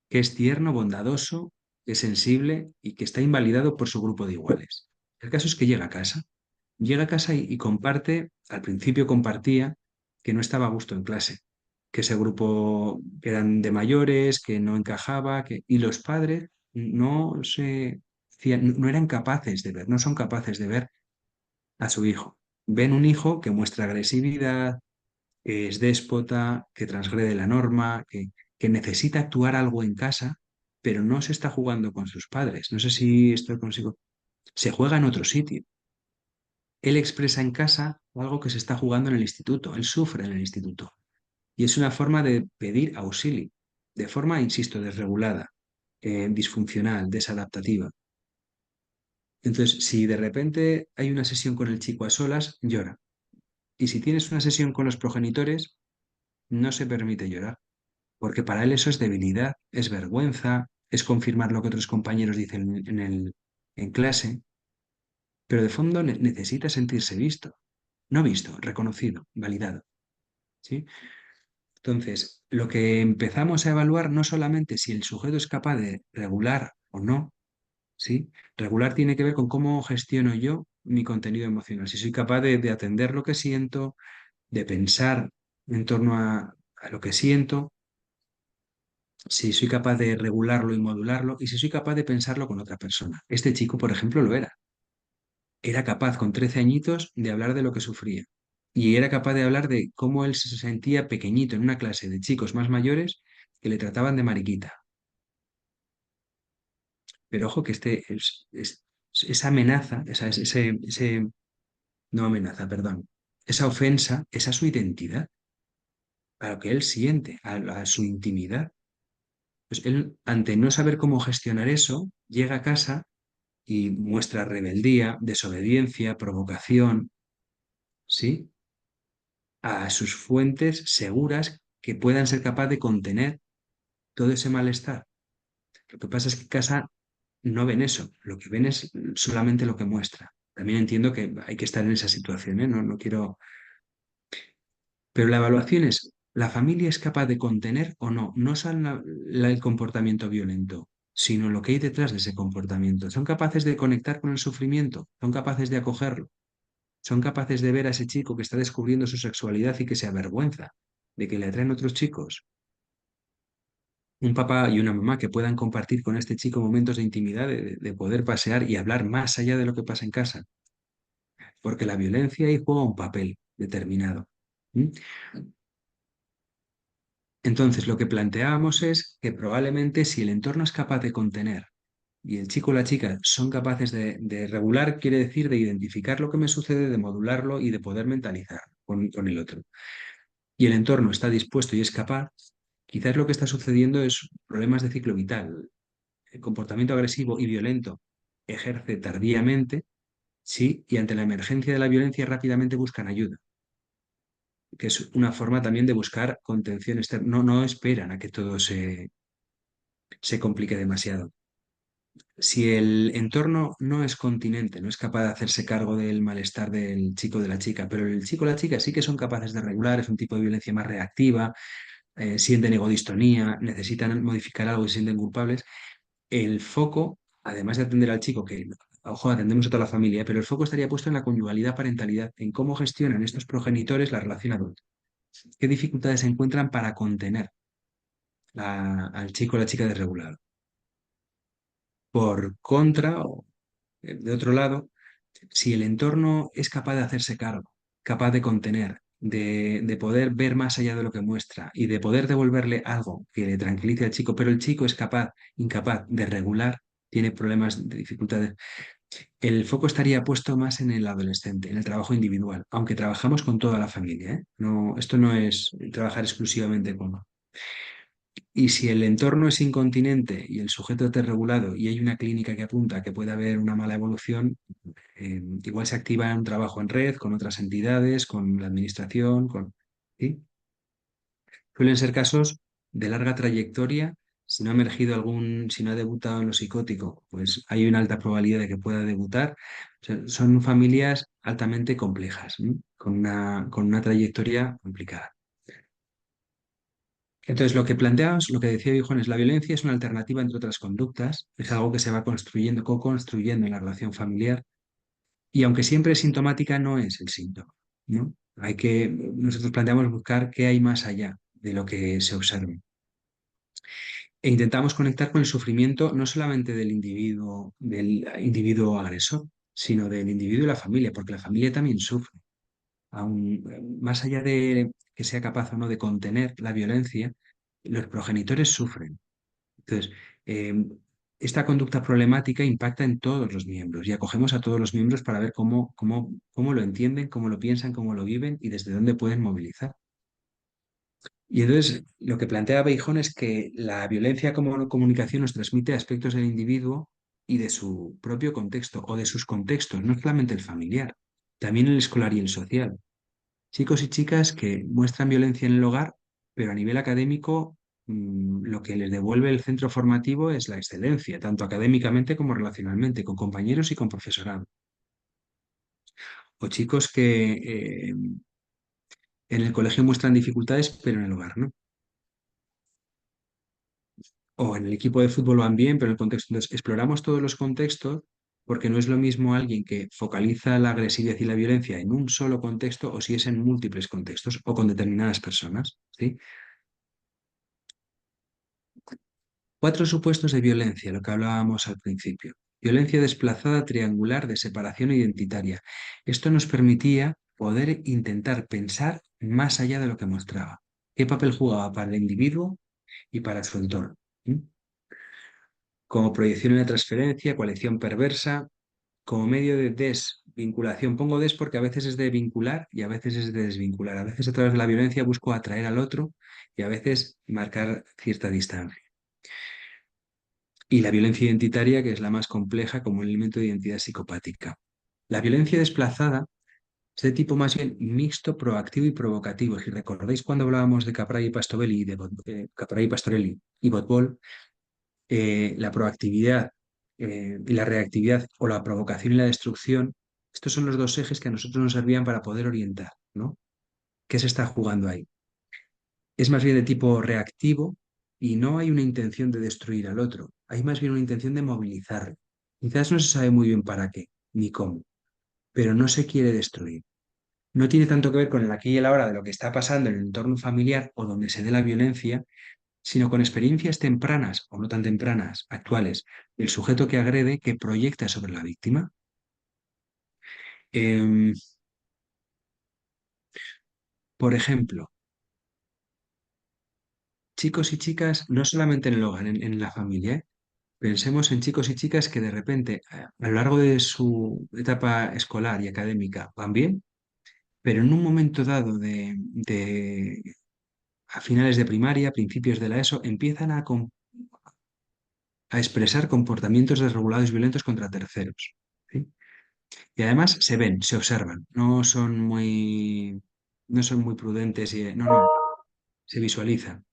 Speaker 3: es tierno, bondadoso, que es sensible y que está invalidado por su grupo de iguales. El caso es que llega a casa y comparte, al principio compartía que no estaba a gusto en clase, que ese grupo eran de mayores, que no encajaba, y los padres no eran capaces de ver, no son capaces de ver a su hijo. Ven un hijo que muestra agresividad, que es déspota, que transgrede la norma, que necesita actuar algo en casa, pero no se está jugando con sus padres. No sé si esto consigo. Se juega en otro sitio. Él expresa en casa algo que se está jugando en el instituto. Él sufre en el instituto. Y es una forma de pedir auxilio, de forma, insisto, desregulada, disfuncional, desadaptativa. Entonces, si de repente hay una sesión con el chico a solas, llora. Y si tienes una sesión con los progenitores, no se permite llorar, porque para él eso es debilidad, es vergüenza, es confirmar lo que otros compañeros dicen en clase, pero de fondo necesita sentirse visto, no visto, reconocido, validado, ¿sí? Entonces, lo que empezamos a evaluar no solamente si el sujeto es capaz de regular o no, ¿sí? Regular tiene que ver con cómo gestiono yo mi contenido emocional, si soy capaz de atender lo que siento, de pensar en torno a lo que siento, si soy capaz de regularlo y modularlo y si soy capaz de pensarlo con otra persona. Este chico, por ejemplo, lo era. Era capaz con 13 añitos de hablar de lo que sufría y era capaz de hablar de cómo él se sentía pequeñito en una clase de chicos más mayores que le trataban de mariquita. Pero ojo que esa amenaza, no amenaza, perdón, esa ofensa, esa es su identidad, a lo que él siente, a su intimidad. Pues él, ante no saber cómo gestionar eso, llega a casa y muestra rebeldía, desobediencia, provocación, ¿sí? A sus fuentes seguras que puedan ser capaces de contener todo ese malestar. Lo que pasa es que en casa no ven eso, lo que ven es solamente lo que muestra. También entiendo que hay que estar en esa situación, ¿eh? No quiero. Pero la evaluación es, ¿la familia es capaz de contener o no? No solo el comportamiento violento, sino lo que hay detrás de ese comportamiento. ¿Son capaces de conectar con el sufrimiento? ¿Son capaces de acogerlo? ¿Son capaces de ver a ese chico que está descubriendo su sexualidad y que se avergüenza de que le atraen otros chicos? Un papá y una mamá que puedan compartir con este chico momentos de intimidad, de poder pasear y hablar más allá de lo que pasa en casa. Porque la violencia ahí juega un papel determinado. ¿Mm? Entonces, lo que planteábamos es que probablemente si el entorno es capaz de contener y el chico o la chica son capaces de regular, quiere decir de identificar lo que me sucede, de modularlo y de poder mentalizar con el otro. Y el entorno está dispuesto y es capaz, quizás lo que está sucediendo es problemas de ciclo vital. El comportamiento agresivo y violento ejerce tardíamente, sí, y ante la emergencia de la violencia rápidamente buscan ayuda, que es una forma también de buscar contención externa. No esperan a que todo se complique demasiado. Si el entorno no es continente, no es capaz de hacerse cargo del malestar del chico o de la chica, pero el chico o la chica sí que son capaces de regular, es un tipo de violencia más reactiva, sienten egodistonía, necesitan modificar algo y se sienten culpables, el foco, además de atender al chico, que, ojo, atendemos a toda la familia, pero el foco estaría puesto en la conyugalidad, parentalidad, en cómo gestionan estos progenitores la relación adulta. ¿Qué dificultades se encuentran para contener al chico o la chica desregulado? Por contra, o de otro lado, si el entorno es capaz de hacerse cargo, capaz de contener, de poder ver más allá de lo que muestra y de poder devolverle algo que le tranquilice al chico, pero el chico es incapaz de regular, tiene problemas de dificultades, El foco estaría puesto más en el adolescente, en el trabajo individual, aunque trabajamos con toda la familia, ¿eh? No, esto no es trabajar exclusivamente con uno. Y si el entorno es incontinente y el sujeto está regulado y hay una clínica que apunta a que puede haber una mala evolución, igual se activa un trabajo en red con otras entidades, con la administración, ¿sí? Suelen ser casos de larga trayectoria. Si no ha emergido si no ha debutado en lo psicótico, pues hay una alta probabilidad de que pueda debutar. O sea, son familias altamente complejas, ¿no? Con una trayectoria complicada. Entonces, lo que planteamos, lo que decía Viejon, es la violencia es una alternativa entre otras conductas, es algo que se va construyendo, co-construyendo en la relación familiar, y aunque siempre es sintomática, no es el síntoma, ¿no? Nosotros planteamos buscar qué hay más allá de lo que se observa. E intentamos conectar con el sufrimiento no solamente del individuo agresor, sino del individuo y la familia, porque la familia también sufre. Más allá de que sea capaz o no de contener la violencia, los progenitores sufren. Entonces, eh, esta conducta problemática impacta en todos los miembros y acogemos a todos los miembros para ver cómo lo entienden, cómo lo piensan, cómo lo viven y desde dónde pueden movilizar. Y entonces lo que plantea Beijón es que la violencia como comunicación nos transmite aspectos del individuo y de su propio contexto o de sus contextos, no solamente el familiar, también el escolar y el social. Chicos y chicas que muestran violencia en el hogar, pero a nivel académico lo que les devuelve el centro formativo es la excelencia, tanto académicamente como relacionalmente, con compañeros y con profesorado. O chicos que en el colegio muestran dificultades, pero en el hogar no. O en el equipo de fútbol van bien, pero en el contexto. Entonces, exploramos todos los contextos porque no es lo mismo alguien que focaliza la agresividad y la violencia en un solo contexto o si es en múltiples contextos o con determinadas personas, ¿sí? 4 supuestos de violencia, lo que hablábamos al principio. Violencia desplazada triangular de separación identitaria. Esto nos permitía poder intentar pensar más allá de lo que mostraba. ¿Qué papel jugaba para el individuo y para su entorno? ¿Mm? Como proyección en la transferencia, coalición perversa, como medio de desvinculación. Pongo des porque a veces es de vincular y a veces es de desvincular. A veces a través de la violencia busco atraer al otro y a veces marcar cierta distancia. Y la violencia identitaria, que es la más compleja como un elemento de identidad psicopática. La violencia desplazada es de tipo más bien mixto, proactivo y provocativo. Si recordáis cuando hablábamos de Capra y Pastorelli, Capra y Pastorelli y Botbol, la proactividad y la reactividad o la provocación y la destrucción, estos son los dos ejes que a nosotros nos servían para poder orientar, ¿no? ¿Qué se está jugando ahí? Es más bien de tipo reactivo y no hay una intención de destruir al otro, hay más bien una intención de movilizarlo. Quizás no se sabe muy bien para qué ni cómo, pero no se quiere destruir. No tiene tanto que ver con el aquí y el ahora de lo que está pasando en el entorno familiar o donde se dé la violencia, sino con experiencias tempranas o no tan tempranas, actuales, del sujeto que agrede, que proyecta sobre la víctima. Em, por ejemplo, chicos y chicas, no solamente en el hogar, en la familia, ¿eh? Pensemos en chicos y chicas que de repente, a lo largo de su etapa escolar y académica, van bien, pero en un momento dado a finales de primaria, principios de la ESO, empiezan a expresar comportamientos desregulados y violentos contra terceros, ¿sí? Y además se ven, se observan, no son muy prudentes no, se visualizan.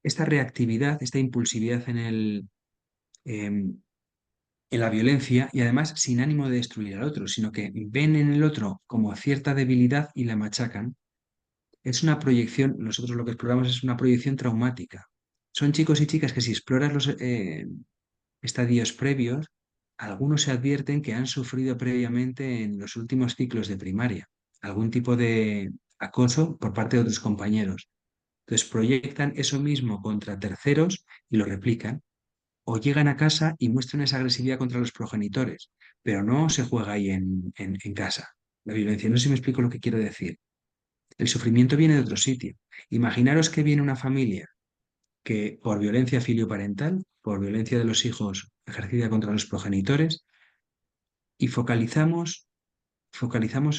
Speaker 3: Esta reactividad, esta impulsividad em, en la violencia y además sin ánimo de destruir al otro, sino que ven en el otro como cierta debilidad y la machacan. Es una proyección, nosotros lo que exploramos es una proyección traumática. Son chicos y chicas que si exploras los estadios previos, algunos se advierten que han sufrido previamente en los últimos ciclos de primaria algún tipo de acoso por parte de otros compañeros. Entonces proyectan eso mismo contra terceros y lo replican o llegan a casa y muestran esa agresividad contra los progenitores, pero no se juega ahí en casa. La violencia, no sé si me explico lo que quiero decir. El sufrimiento viene de otro sitio. Imaginaros que viene una familia que por violencia filioparental, por violencia de los hijos ejercida contra los progenitores, y focalizamos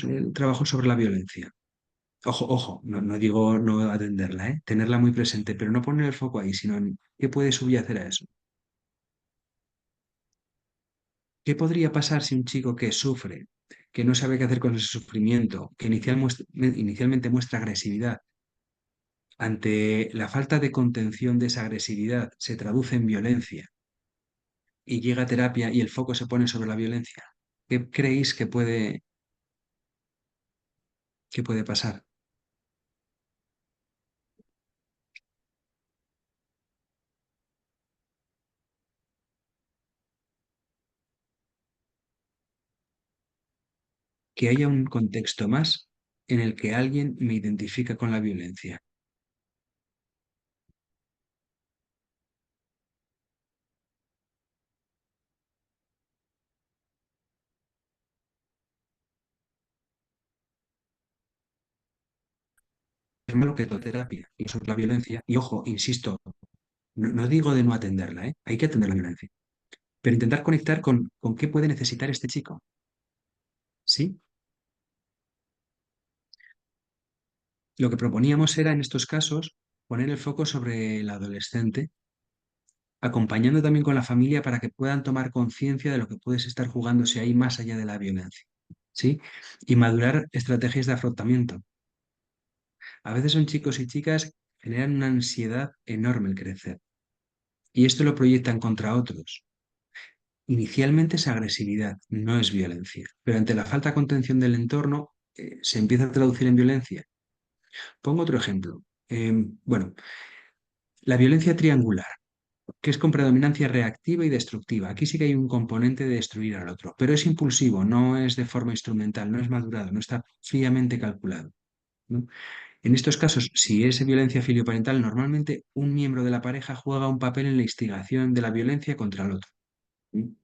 Speaker 3: el trabajo sobre la violencia. Ojo, ojo, no digo no atenderla, ¿eh? Tenerla muy presente, pero no poner el foco ahí, sino en qué puede subyacer a eso. ¿Qué podría pasar si un chico que sufre, que no sabe qué hacer con ese sufrimiento, que inicialmente muestra agresividad, ante la falta de contención de esa agresividad se traduce en violencia y llega a terapia y el foco se pone sobre la violencia? ¿Qué creéis que puede pasar? Que haya un contexto más en el que alguien me identifica con la violencia. Es malo que la terapia y sobre la violencia, y ojo, insisto, no digo de no atenderla, ¿eh? Hay que atender la violencia, pero intentar conectar con qué puede necesitar este chico, ¿sí? Lo que proponíamos era, en estos casos, poner el foco sobre el adolescente, acompañando también con la familia para que puedan tomar conciencia de lo que puedes estar jugándose ahí más allá de la violencia, ¿sí? Y madurar estrategias de afrontamiento. A veces son chicos y chicas que generan una ansiedad enorme el crecer, y esto lo proyectan contra otros. Inicialmente es agresividad, no es violencia, pero ante la falta de contención del entorno, se empieza a traducir en violencia. Pongo otro ejemplo. Bueno, la violencia triangular, que es con predominancia reactiva y destructiva. Aquí sí que hay un componente de destruir al otro, pero es impulsivo, no es de forma instrumental, no es madurado, no está fríamente calculado, ¿no? En estos casos, si es violencia filioparental, normalmente un miembro de la pareja juega un papel en la instigación de la violencia contra el otro, ¿sí?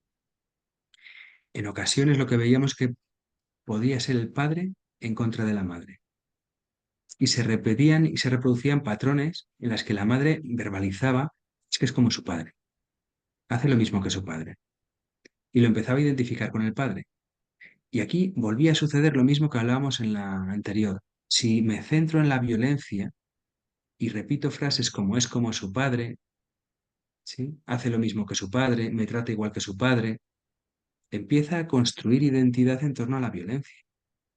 Speaker 3: En ocasiones lo que veíamos que podía ser el padre en contra de la madre. Y se repetían y se reproducían patrones en las que la madre verbalizaba, es que es como su padre, hace lo mismo que su padre. Y lo empezaba a identificar con el padre. Y aquí volvía a suceder lo mismo que hablábamos en la anterior. Si me centro en la violencia y repito frases como es como su padre, ¿sí? Hace lo mismo que su padre, me trata igual que su padre, empieza a construir identidad en torno a la violencia.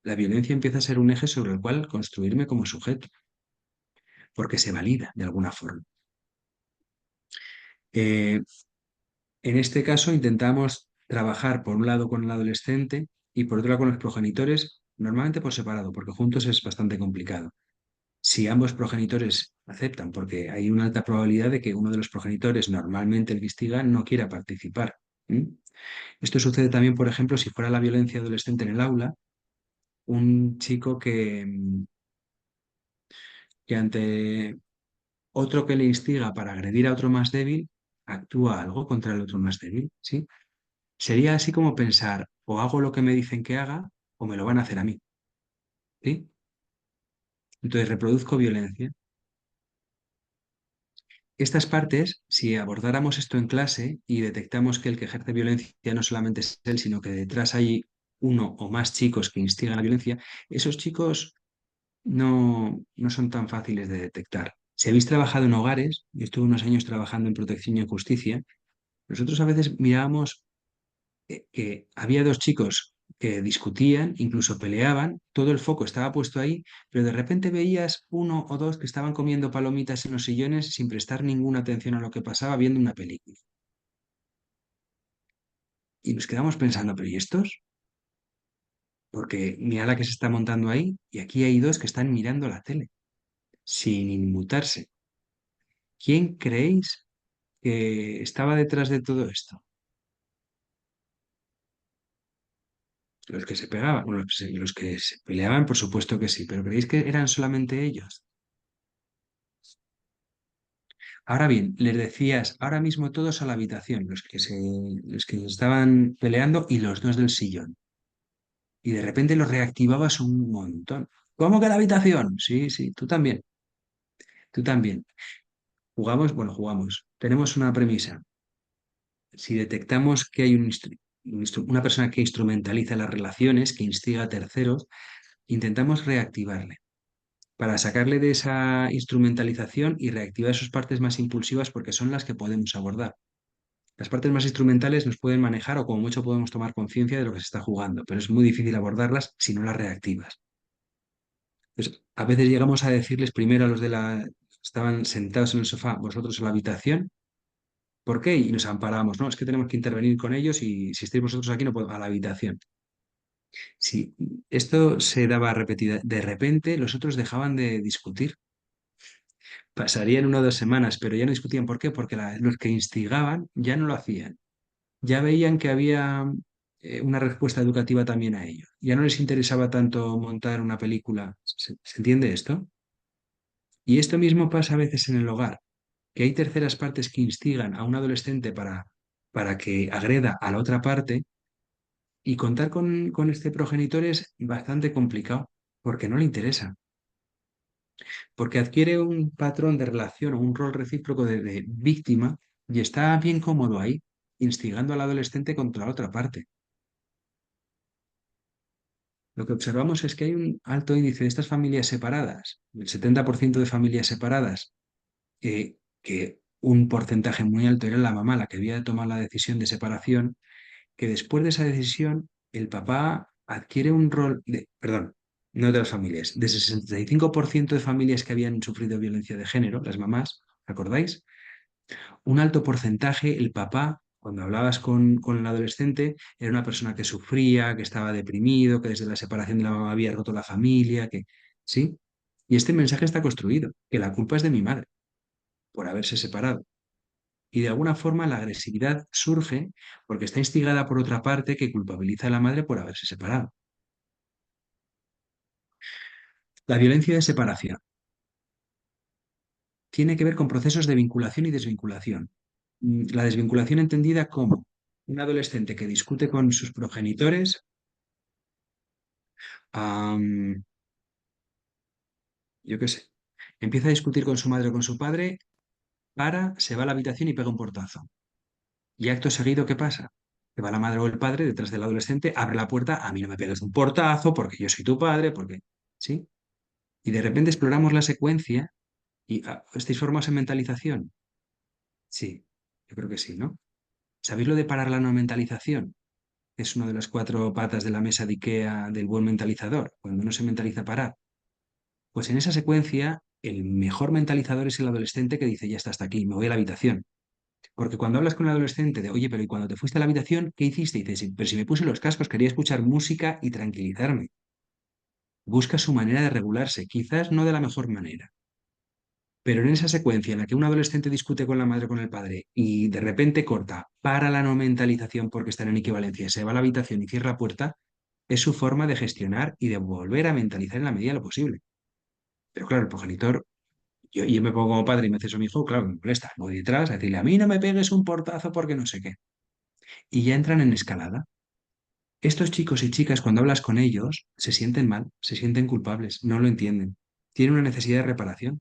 Speaker 3: La violencia empieza a ser un eje sobre el cual construirme como sujeto, porque se valida de alguna forma. Eh, en este caso intentamos trabajar por un lado con el adolescente y por otro lado con los progenitores, normalmente por separado, porque juntos es bastante complicado. Si ambos progenitores aceptan, porque hay una alta probabilidad de que uno de los progenitores, normalmente el que instiga, no quiera participar. ¿Mm? Esto sucede también, por ejemplo, si fuera la violencia adolescente en el aula, un chico que ante otro que le instiga para agredir a otro más débil, actúa algo contra el otro más débil, ¿sí? Sería así como pensar, o hago lo que me dicen que haga, o me lo van a hacer a mí, ¿sí? Entonces reproduzco violencia. Estas partes, si abordáramos esto en clase y detectamos que el que ejerce violencia no solamente es él, sino que detrás hay uno o más chicos que instigan la violencia, esos chicos no son tan fáciles de detectar. Si habéis trabajado en hogares, yo estuve unos años trabajando en protección y justicia, nosotros a veces mirábamos que había dos chicos que discutían, incluso peleaban, todo el foco estaba puesto ahí, pero de repente veías uno o dos que estaban comiendo palomitas en los sillones sin prestar ninguna atención a lo que pasaba viendo una película. Y nos quedamos pensando, ¿pero y estos? Porque mira la que se está montando ahí y aquí hay dos que están mirando la tele, sin inmutarse. ¿Quién creéis que estaba detrás de todo esto? Los que se pegaban, bueno, los que se peleaban, por supuesto que sí, pero ¿creéis que eran solamente ellos? Ahora bien, les decías, ahora mismo todos a la habitación, los que estaban peleando y los dos del sillón. Y de repente los reactivabas un montón. ¿Cómo que la habitación? Sí, sí, tú también, tú también. Jugamos, bueno, jugamos. Tenemos una premisa. Si detectamos que hay un una persona que instrumentaliza las relaciones, que instiga a terceros, intentamos reactivarle para sacarle de esa instrumentalización y reactivar sus partes más impulsivas porque son las que podemos abordar. Las partes más instrumentales nos pueden manejar o como mucho podemos tomar conciencia de lo que se está jugando, pero es muy difícil abordarlas si no las reactivas. Entonces, a veces llegamos a decirles primero a los de la... Estaban sentados en el sofá, vosotros en la habitación, ¿por qué? Y nos amparamos, ¿no? Es que tenemos que intervenir con ellos y si estáis vosotros aquí no podemos a la habitación. Si esto se daba repetida, de repente los otros dejaban de discutir. Pasarían 1 o 2 semanas, pero ya no discutían. ¿Por qué? Porque los que instigaban ya no lo hacían. Ya veían que había una respuesta educativa también a ello. Ya no les interesaba tanto montar una película. ¿Se entiende esto? Y esto mismo pasa a veces en el hogar, que hay terceras partes que instigan a un adolescente para que agreda a la otra parte y contar con este progenitor es bastante complicado porque no le interesa, porque adquiere un patrón de relación o un rol recíproco de víctima y está bien cómodo ahí, instigando al adolescente contra la otra parte. Lo que observamos es que hay un alto índice de estas familias separadas, el 70% de familias separadas, que un porcentaje muy alto era la mamá la que había de tomar la decisión de separación, que después de esa decisión el papá adquiere un rol de, perdón, no de las familias, de 65% de familias que habían sufrido violencia de género, las mamás, ¿acordáis? Un alto porcentaje, el papá, cuando hablabas con el adolescente, era una persona que sufría, que estaba deprimido, que desde la separación de la mamá había roto la familia, que, ¿sí? Y este mensaje está construido, que la culpa es de mi madre por haberse separado. Y de alguna forma la agresividad surge porque está instigada por otra parte que culpabiliza a la madre por haberse separado. La violencia de separación tiene que ver con procesos de vinculación y desvinculación. La desvinculación entendida como un adolescente que discute con sus progenitores, am, yo qué sé, empieza a discutir con su madre o con su padre, se va a la habitación y pega un portazo. Y acto seguido, ¿qué pasa? Que va la madre o el padre detrás del adolescente, abre la puerta, a mí no me pegues un portazo porque yo soy tu padre, porque... ¿Sí? Y de repente exploramos la secuencia y ¿estáis formados en mentalización? Sí, yo creo que sí, ¿no? ¿Sabéis lo de parar la no mentalización? Es una de las 4 patas de la mesa de IKEA del buen mentalizador, cuando no se mentaliza parar. Pues en esa secuencia, el mejor mentalizador es el adolescente que dice, ya está, hasta aquí, me voy a la habitación. Porque cuando hablas con el adolescente de, oye, pero ¿y cuando te fuiste a la habitación, qué hiciste? Y dices, "Sí, pero si me puse los cascos, quería escuchar música y tranquilizarme". Busca su manera de regularse, quizás no de la mejor manera. Pero en esa secuencia en la que un adolescente discute con la madre o con el padre y de repente corta, para la no mentalización porque están en equivalencia, se va a la habitación y cierra la puerta, es su forma de gestionar y de volver a mentalizar en la medida de lo posible. Pero claro, el progenitor, yo me pongo como padre y me hace eso a mi hijo, claro, me molesta. Voy detrás a decirle, a mí no me pegues un portazo porque no sé qué. Y ya entran en escalada. Estos chicos y chicas, cuando hablas con ellos, se sienten mal, se sienten culpables, no lo entienden. Tienen una necesidad de reparación.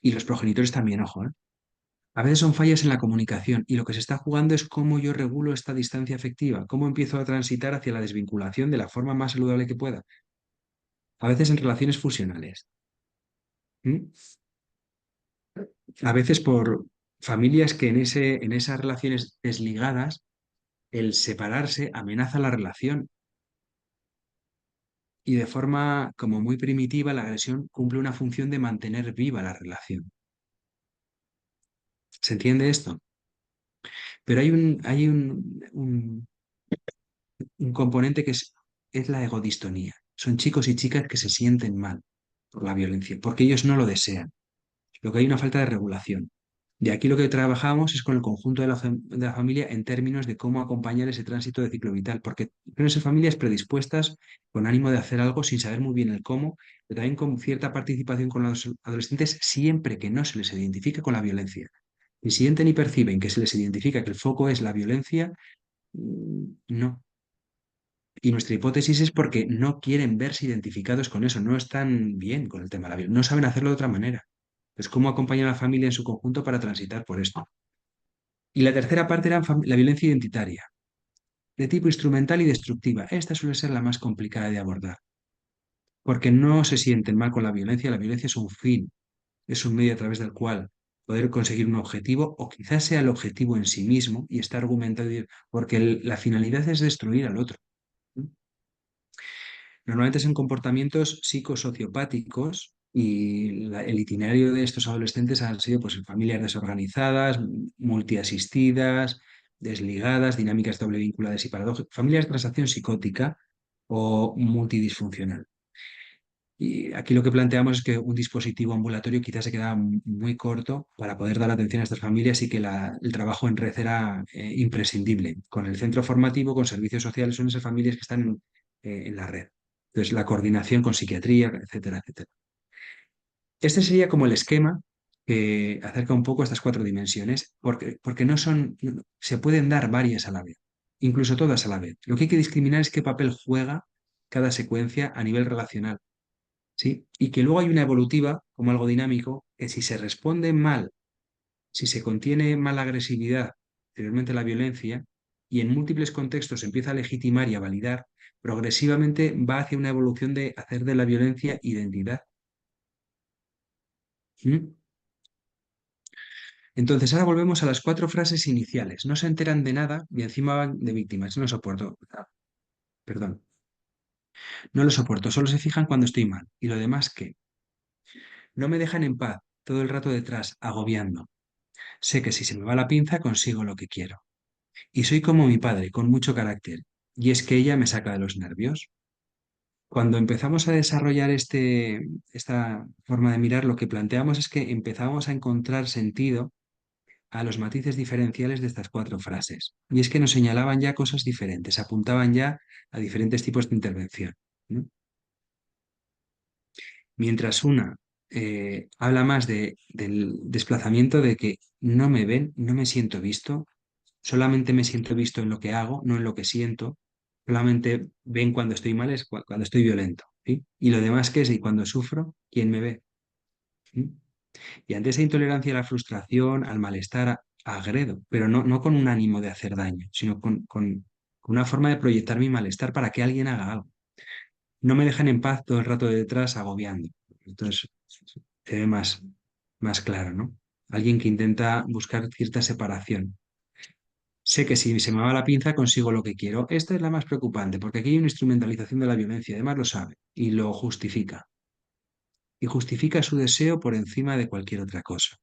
Speaker 3: Y los progenitores también, ojo, ¿eh? A veces son fallas en la comunicación y lo que se está jugando es cómo yo regulo esta distancia afectiva, cómo empiezo a transitar hacia la desvinculación de la forma más saludable que pueda. A veces en relaciones fusionales. ¿Mm? A veces por familias que en esas relaciones desligadas, el separarse amenaza la relación y de forma como muy primitiva la agresión cumple una función de mantener viva la relación. ¿Se entiende esto? Pero hay un componente que es la egodistonía. Son chicos y chicas que se sienten mal por la violencia, porque ellos no lo desean. Lo que hay una falta de regulación. De aquí lo que trabajamos es con el conjunto de la familia en términos de cómo acompañar ese tránsito de ciclo vital, porque suelen ser familias predispuestas con ánimo de hacer algo sin saber muy bien el cómo, pero también con cierta participación con los adolescentes siempre que no se les identifique con la violencia. Si sienten y perciben que se les identifica que el foco es la violencia, no. Y nuestra hipótesis es porque no quieren verse identificados con eso, no están bien con el tema de la violencia, no saben hacerlo de otra manera. Es cómo acompañar a la familia en su conjunto para transitar por esto. Y la tercera parte era la violencia identitaria. de tipo instrumental y destructiva. Esta suele ser la más complicada de abordar, porque no se sienten mal con la violencia es un fin, es un medio a través del cual poder conseguir un objetivo, o quizás sea el objetivo en sí mismo y está argumentado, porque la finalidad es destruir al otro. Normalmente son comportamientos psicosociopáticos y el itinerario de estos adolescentes han sido pues, familias desorganizadas, multiasistidas, desligadas, dinámicas doble vinculadas y paradójicas, familias de transacción psicótica o multidisfuncional. Y aquí lo que planteamos es que un dispositivo ambulatorio quizás se quedaba muy corto para poder dar atención a estas familias y que el trabajo en red era imprescindible. Con el centro formativo, con servicios sociales, son esas familias que están en la red. Entonces, la coordinación con psiquiatría, etcétera, etcétera. Este sería como el esquema que acerca un poco estas cuatro dimensiones, porque no son, se pueden dar varias a la vez, incluso todas a la vez. Lo que hay que discriminar es qué papel juega cada secuencia a nivel relacional. ¿Sí? Y que luego hay una evolutiva, como algo dinámico, que si se responde mal, si se contiene mala agresividad, anteriormente la violencia, y en múltiples contextos se empieza a legitimar y a validar, progresivamente va hacia una evolución de hacer de la violencia identidad. ¿Mm? Entonces, ahora volvemos a las cuatro frases iniciales. No se enteran de nada y encima van de víctimas. No lo soporto. Perdón. No lo soporto. Solo se fijan cuando estoy mal. ¿Y lo demás qué? No me dejan en paz. Todo el rato detrás, agobiando. Sé que si se me va la pinza consigo lo que quiero. Y soy como mi padre, con mucho carácter. Y es que ella me saca de los nervios. Cuando empezamos a desarrollar esta forma de mirar, lo que planteamos es que empezamos a encontrar sentido a los matices diferenciales de estas cuatro frases. Y es que nos señalaban ya cosas diferentes, apuntaban ya a diferentes tipos de intervención, ¿no? Mientras una habla más del desplazamiento de que no me ven, no me siento visto, solamente me siento visto en lo que hago, no en lo que siento. Solamente ven cuando estoy mal, es cuando estoy violento, ¿sí? Y lo demás que es, y cuando sufro, ¿quién me ve? ¿Sí? Y ante esa intolerancia a la frustración, al malestar, agredo, pero no con un ánimo de hacer daño, sino con una forma de proyectar mi malestar para que alguien haga algo. No me dejan en paz todo el rato de detrás agobiando. Entonces se ve más claro, ¿no? Alguien que intenta buscar cierta separación. Sé que si se me va la pinza consigo lo que quiero. Esta es la más preocupante, porque aquí hay una instrumentalización de la violencia, además lo sabe y lo justifica. Y justifica su deseo por encima de cualquier otra cosa.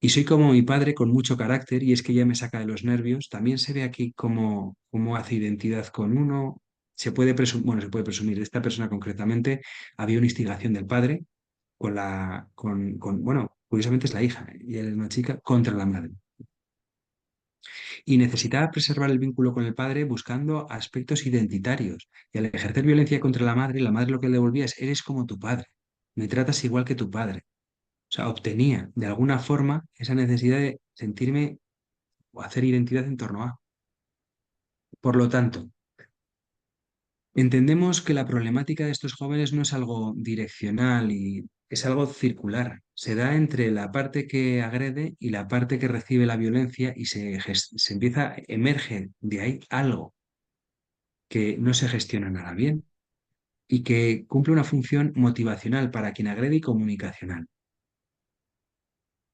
Speaker 3: Y soy como mi padre con mucho carácter y es que ya me saca de los nervios. También se ve aquí cómo hace identidad con uno. Bueno, se puede presumir, de esta persona concretamente había una instigación del padre bueno, curiosamente es la hija y él es una chica contra la madre. Y necesitaba preservar el vínculo con el padre buscando aspectos identitarios. Y al ejercer violencia contra la madre lo que le devolvía es, eres como tu padre, me tratas igual que tu padre. O sea, obtenía de alguna forma esa necesidad de sentirme o hacer identidad en torno a. Por lo tanto, entendemos que la problemática de estos jóvenes no es algo direccional y es algo circular. Se da entre la parte que agrede y la parte que recibe la violencia y se emerge de ahí algo que no se gestiona nada bien y que cumple una función motivacional para quien agrede y comunicacional.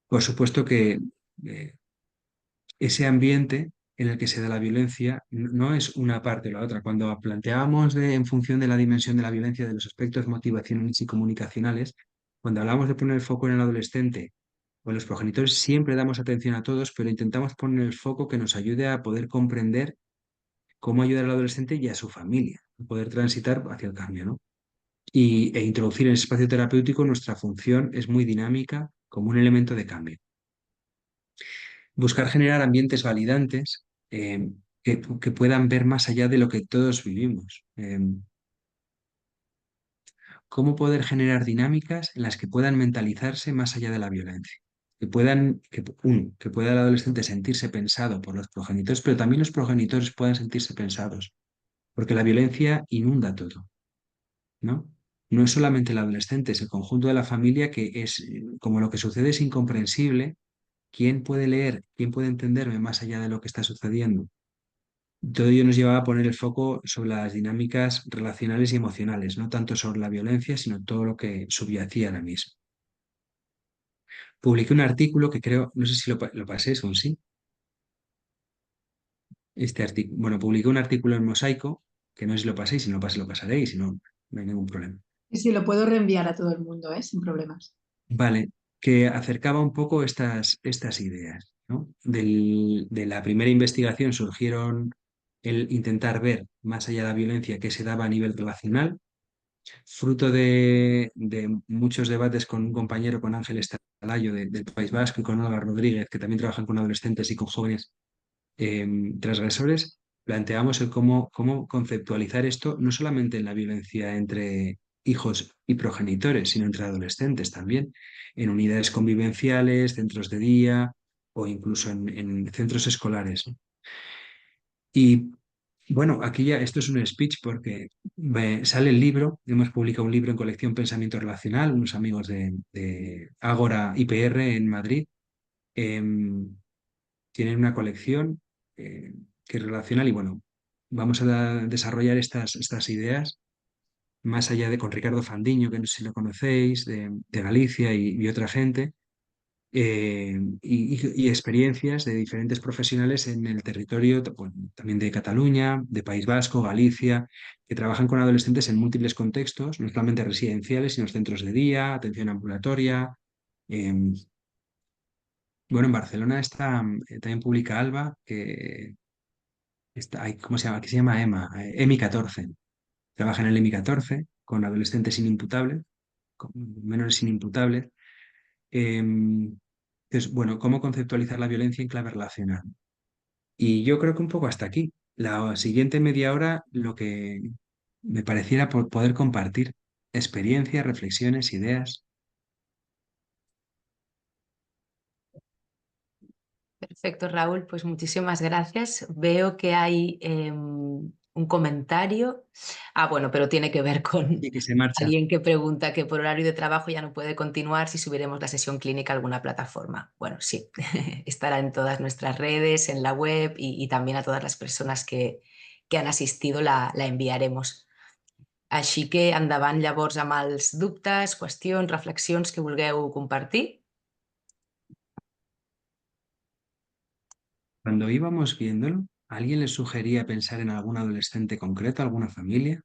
Speaker 3: Por supuesto que eh, ese ambiente en el que se da la violencia no es una parte o la otra. Cuando planteábamos en función de la dimensión de la violencia, de los aspectos motivacionales y comunicacionales, cuando hablamos de poner el foco en el adolescente o en los progenitores, siempre damos atención a todos, pero intentamos poner el foco que nos ayude a poder comprender cómo ayudar al adolescente y a su familia, a poder transitar hacia el cambio, ¿no? E introducir en ese espacio terapéutico nuestra función es muy dinámica como un elemento de cambio. Buscar generar ambientes validantes que puedan ver más allá de lo que todos vivimos. Cómo poder generar dinámicas en las que puedan mentalizarse más allá de la violencia. Que pueda el adolescente sentirse pensado por los progenitores, pero también los progenitores puedan sentirse pensados, porque la violencia inunda todo, ¿no? No es solamente el adolescente, es el conjunto de la familia que es, como lo que sucede es incomprensible. ¿Quién puede leer? ¿Quién puede entenderme más allá de lo que está sucediendo? Todo ello nos llevaba a poner el foco sobre las dinámicas relacionales y emocionales, no tanto sobre la violencia, sino todo lo que subyacía a la misma. Publiqué un artículo que creo, no sé si lo pasé, es un sí. Este artículo, bueno, publiqué un artículo en Mosaico, que no sé si lo paséis, si no lo pasé, lo pasaré y si no, no hay ningún problema.
Speaker 2: Y sí, lo puedo reenviar a todo el mundo, ¿eh? Sin problemas.
Speaker 3: Vale, que acercaba un poco estas ideas, ¿no? De la primera investigación surgieron el intentar ver más allá de la violencia que se daba a nivel relacional, fruto de muchos debates con un compañero, con Ángel Estalayo del País Vasco y con Olga Rodríguez, que también trabajan con adolescentes y con jóvenes transgresores, planteamos el cómo conceptualizar esto no solamente en la violencia entre hijos y progenitores, sino entre adolescentes también, en unidades convivenciales, centros de día o incluso en centros escolares, ¿no? Y bueno, aquí ya esto es un speech porque sale el libro, hemos publicado un libro en colección Pensamiento Relacional, unos amigos de Ágora IPR en Madrid. em, Tienen una colección que es relacional y bueno, vamos a desarrollar estas ideas más allá de con Ricardo Fandiño, que no sé si lo conocéis, de Galicia y otra gente, y experiencias de diferentes profesionales en el territorio, bueno, también de Cataluña, de País Vasco, Galicia, que trabajan con adolescentes en múltiples contextos, no solamente residenciales, sino centros de día, atención ambulatoria. em, bueno, en Barcelona está también publica Alba, que ¿cómo se llama? Aquí se llama EMI 14. Trabaja en el EMI 14 con adolescentes inimputables, con menores inimputables. Entonces, bueno, ¿cómo conceptualizar la violencia en clave relacional? Y yo creo que un poco hasta aquí. La siguiente media hora, lo que me pareciera poder compartir experiencias, reflexiones, ideas.
Speaker 1: Perfecto, Raúl, pues muchísimas gracias. Veo que hay un comentario. Ah, bueno, pero tiene que ver con
Speaker 3: Y que se marcha.
Speaker 1: alguien que pregunta que por horario de trabajo ya no puede continuar si subiremos la sesión clínica a alguna plataforma. Bueno, sí, estará en todas nuestras redes, en la web y también a todas las personas que han asistido la enviaremos. Així que endavant llavors amb els dubtes, qüestions, reflexions que vulgueu compartir.
Speaker 3: Cuando íbamos viéndolo, ¿alguien le sugería pensar en algún adolescente concreto, alguna familia?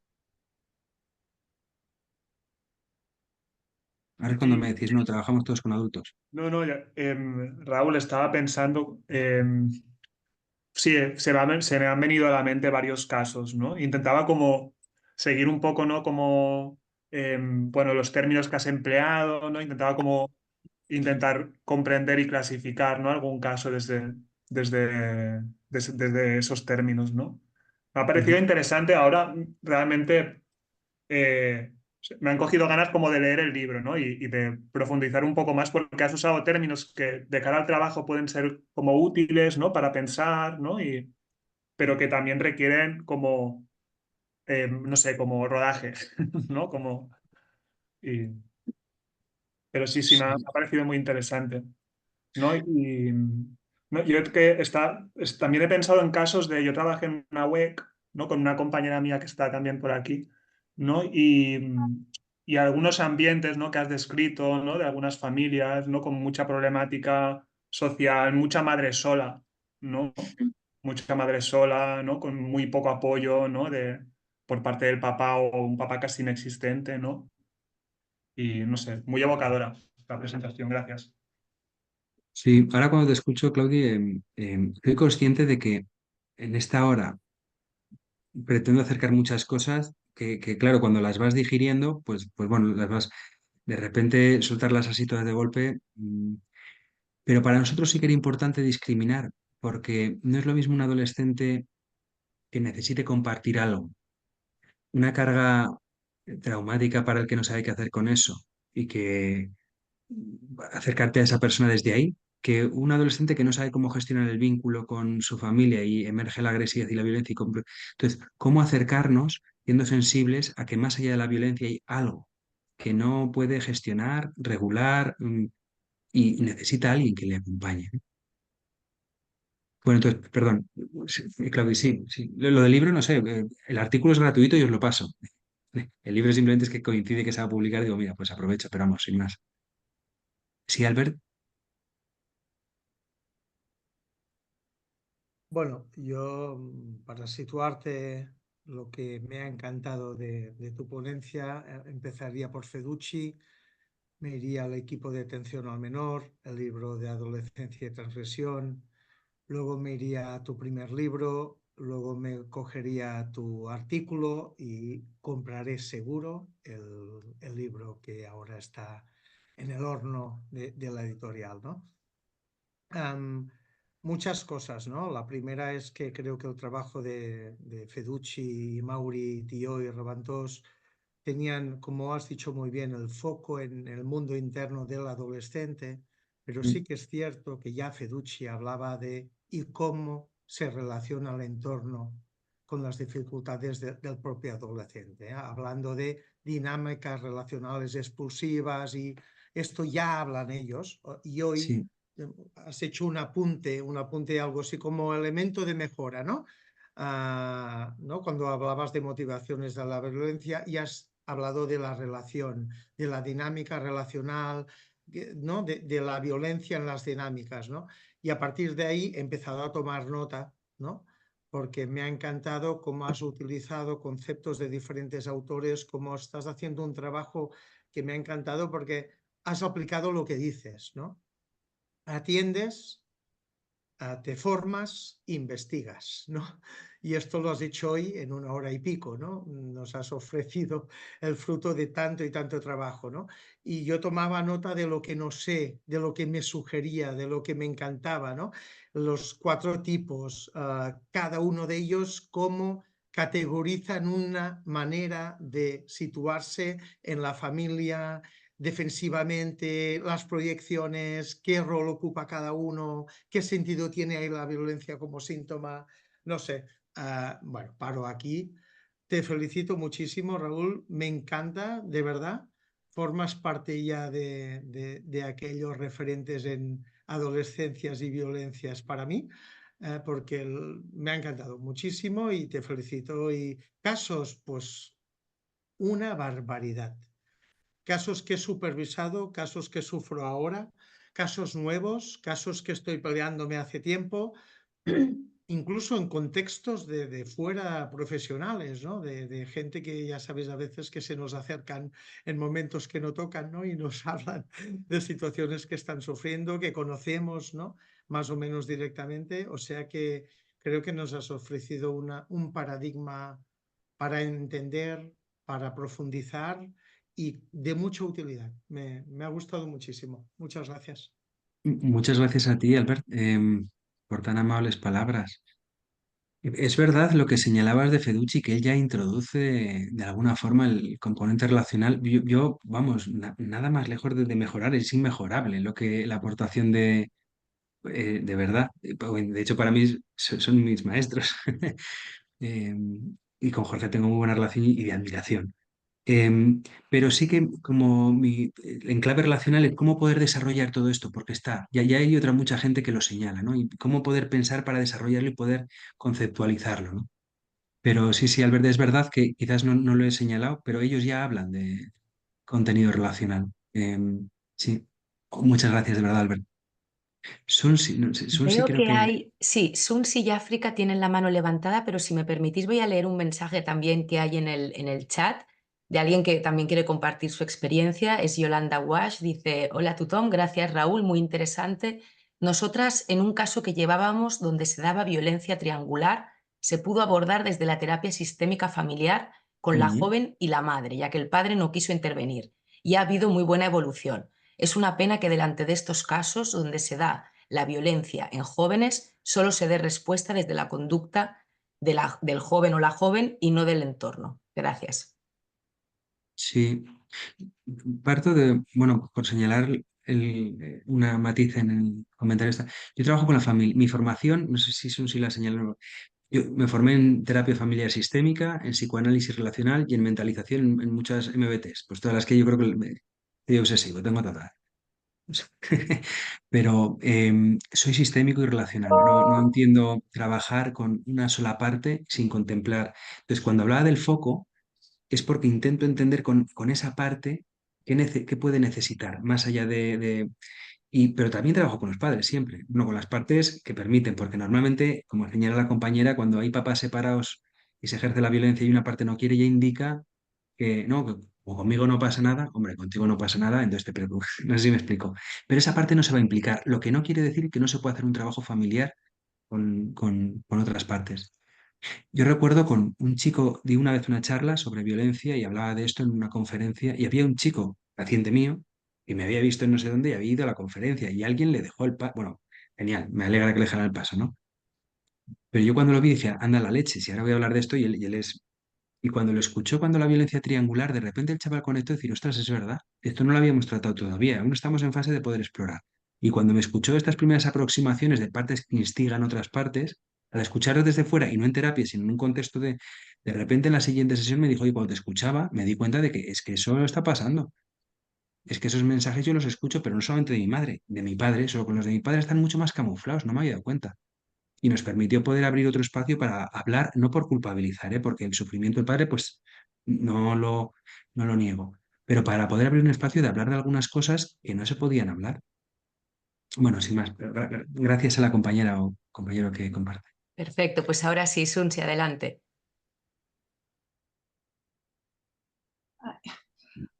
Speaker 3: Ahora es cuando me
Speaker 4: Sí,
Speaker 3: decís, no, trabajamos todos con adultos.
Speaker 4: no, no, Raúl, estaba pensando, sí, se me han venido a la mente varios casos, ¿no? Intentaba como seguir un poco, ¿no? Como, bueno, los términos que has empleado, ¿no? Intentaba como intentar comprender y clasificar, ¿no? Algún caso desde esos términos, ¿no? Me ha parecido
Speaker 3: Ujú.
Speaker 4: interesante ahora realmente eh, me han cogido ganas como de leer el libro, ¿no? Y de profundizar un poco más porque has usado términos que de cara al trabajo pueden ser como útiles, ¿no? Para pensar, ¿no? Pero que también requieren como, no sé, como rodaje, ¿no? Y, pero sí, sí, me ha parecido muy interesante, ¿no? No, yo que también he pensado en casos de, yo trabajé en una web, ¿no? Con una compañera mía que está también por aquí, ¿no? Y algunos ambientes, ¿no? Que has descrito, ¿no? De algunas familias, ¿no? Con mucha problemática social, mucha madre sola, ¿no? Mucha madre sola, ¿no? Con muy poco apoyo, ¿no? Por parte del papá o un papá casi inexistente, ¿no? Y no sé, muy evocadora la presentación, gracias.
Speaker 3: Sí, ahora cuando te escucho, Claudia, soy consciente de que en esta hora pretendo acercar muchas cosas que, claro, cuando las vas digiriendo, pues bueno, las vas de repente soltarlas así todas de golpe. Pero para nosotros sí que era importante discriminar, porque no es lo mismo un adolescente que necesite compartir algo, una carga traumática para el que no sabe qué hacer con eso y que acercarte a esa persona desde ahí, que un adolescente que no sabe cómo gestionar el vínculo con su familia y emerge la agresividad y la violencia. Entonces, ¿cómo acercarnos siendo sensibles a que más allá de la violencia hay algo que no puede gestionar, regular, y necesita a alguien que le acompañe? Bueno, entonces, perdón, sí, Claudia, sí, sí. Lo del libro, no sé, el artículo es gratuito y os lo paso. El libro simplemente es que coincide que se va a publicar, digo, mira, pues aprovecho, pero vamos, sin más. Sí, Albert.
Speaker 5: Bueno, yo para situarte lo que me ha encantado de tu ponencia, empezaría por Feducci, me iría al equipo de atención al menor, el libro de adolescencia y transgresión, luego me iría a tu primer libro, luego me cogería tu artículo y compraré seguro el libro que ahora está en el horno de la editorial, ¿no? Muchas cosas, ¿no? La primera es que creo que el trabajo de Feducci, Mauri, Tio y Ravantós tenían, como has dicho muy bien, el foco en el mundo interno del adolescente, pero sí que es cierto que ya Feducci hablaba de y cómo se relaciona el entorno con las dificultades del propio adolescente, ¿eh? Hablando de dinámicas relacionales expulsivas y esto ya hablan ellos y hoy
Speaker 3: Sí,
Speaker 5: has hecho un apunte algo así como elemento de mejora, ¿no? ¿No? Cuando hablabas de motivaciones de la violencia y has hablado de la relación, de la dinámica relacional, ¿no? De la violencia en las dinámicas, ¿no? Y a partir de ahí he empezado a tomar nota, ¿no? Porque me ha encantado cómo has utilizado conceptos de diferentes autores, cómo estás haciendo un trabajo que me ha encantado porque has aplicado lo que dices, ¿no? Atiendes, te formas, investigas, ¿no? Y esto lo has hecho hoy en 1 hora y pico, ¿no? Nos has ofrecido el fruto de tanto y tanto trabajo, ¿no? Y yo tomaba nota de lo que no sé, de lo que me sugería, de lo que me encantaba, ¿no? Los 4 tipos, cada uno de ellos cómo categorizan una manera de situarse en la familia, defensivamente, las proyecciones, qué rol ocupa cada uno, qué sentido tiene ahí la violencia como síntoma, no sé. Bueno, paro aquí. Te felicito muchísimo, Raúl. Me encanta, de verdad. Formas parte ya de aquellos referentes en adolescencias y violencias para mí, porque me ha encantado muchísimo y te felicito. Y casos, pues una barbaridad. Casos que he supervisado, casos que sufro ahora, casos nuevos, casos que estoy peleándome hace tiempo, incluso en contextos de fuera profesionales, ¿no? De gente que ya sabes a veces que se nos acercan en momentos que no tocan, ¿no? Y nos hablan de situaciones que están sufriendo, que conocemos, ¿no? Más o menos directamente. O sea que creo que nos has ofrecido un paradigma para entender, para profundizar y de mucha utilidad. Me ha gustado muchísimo. Muchas gracias.
Speaker 3: muchas gracias a ti, Albert, por tan amables palabras. Es verdad lo que señalabas de Feducci, que él ya introduce de alguna forma el componente relacional. Vamos, nada más lejos de mejorar, es inmejorable lo que la aportación de verdad. De hecho, para mí son mis maestros. Eh, y con Jorge tengo muy buena relación y de admiración. Pero sí que como mi enclave relacional es cómo poder desarrollar todo esto, porque ya hay otra mucha gente que lo señala, ¿no? Y cómo poder pensar para desarrollarlo y poder conceptualizarlo, ¿no? Pero sí, sí, Albert, es verdad que quizás no lo he señalado, pero ellos ya hablan de contenido relacional. Sí, muchas gracias, de verdad, Albert. Sun sí
Speaker 1: Veo
Speaker 3: creo
Speaker 1: que
Speaker 3: que...
Speaker 1: hay, sí, Sunsi y África tienen la mano levantada, pero si me permitís voy a leer un mensaje también que hay en el chat de alguien que también quiere compartir su experiencia. Es Yolanda Wash, dice, hola Tutom, gracias Raúl, muy interesante. Nosotras en un caso que llevábamos donde se daba violencia triangular, se pudo abordar desde la terapia sistémica familiar con la
Speaker 3: Ujú.
Speaker 1: joven y la madre, ya que el padre no quiso intervenir. Y ha habido muy buena evolución. Es una pena que delante de estos casos donde se da la violencia en jóvenes solo se dé respuesta desde la conducta del joven o la joven y no del entorno. Gracias.
Speaker 3: Sí, parto de, bueno, por señalar una matiz en el comentario esta. Yo trabajo con la familia. Mi formación, no sé si Sun sí la señaló. Yo me formé en terapia familiar sistémica, en psicoanálisis relacional y en mentalización en muchas MBTs, pues todas las que yo creo que soy obsesivo, tengo todas. Pero soy sistémico y relacional. No entiendo trabajar con una sola parte sin contemplar. Entonces, cuando hablaba del foco, es porque intento entender con esa parte qué puede necesitar, más allá pero también trabajo con los padres siempre, no con las partes que permiten, porque normalmente, como señala la compañera, cuando hay papás separados y se ejerce la violencia y una parte no quiere, ya indica que no, que o conmigo no pasa nada, hombre, contigo no pasa nada, entonces te preocupes. No sé si me explico. Pero esa parte no se va a implicar, lo que no quiere decir que no se pueda hacer un trabajo familiar con otras partes. Yo recuerdo con un chico, di una vez una charla sobre violencia y hablaba de esto en una conferencia y había un chico, paciente mío, que me había visto en no sé dónde y había ido a la conferencia y alguien le dejó el paso. Bueno, genial, me alegra que le dejara el paso, ¿no? Pero yo cuando lo vi dije, anda la leche, si ahora voy a hablar de esto y él es... Y cuando lo escuchó, cuando la violencia triangular, de repente el chaval conectó y decir, ostras, es verdad, esto no lo habíamos tratado todavía, aún estamos en fase de poder explorar. Y cuando me escuchó estas primeras aproximaciones de partes que instigan otras partes, al escucharlo desde fuera y no en terapia, sino en un contexto de repente en la siguiente sesión me dijo, y cuando te escuchaba, me di cuenta de que es que eso está pasando. Es que esos mensajes yo los escucho, pero no solamente de mi madre, de mi padre, solo con los de mi padre están mucho más camuflados, no me había dado cuenta y nos permitió poder abrir otro espacio para hablar, no por culpabilizar, ¿eh? Porque el sufrimiento del padre, pues no lo niego, pero para poder abrir un espacio de hablar de algunas cosas que no se podían hablar. Bueno, sin más, gracias a la compañera o compañero que comparte.
Speaker 1: Perfecto, pues ahora sí, Sunsi, adelante.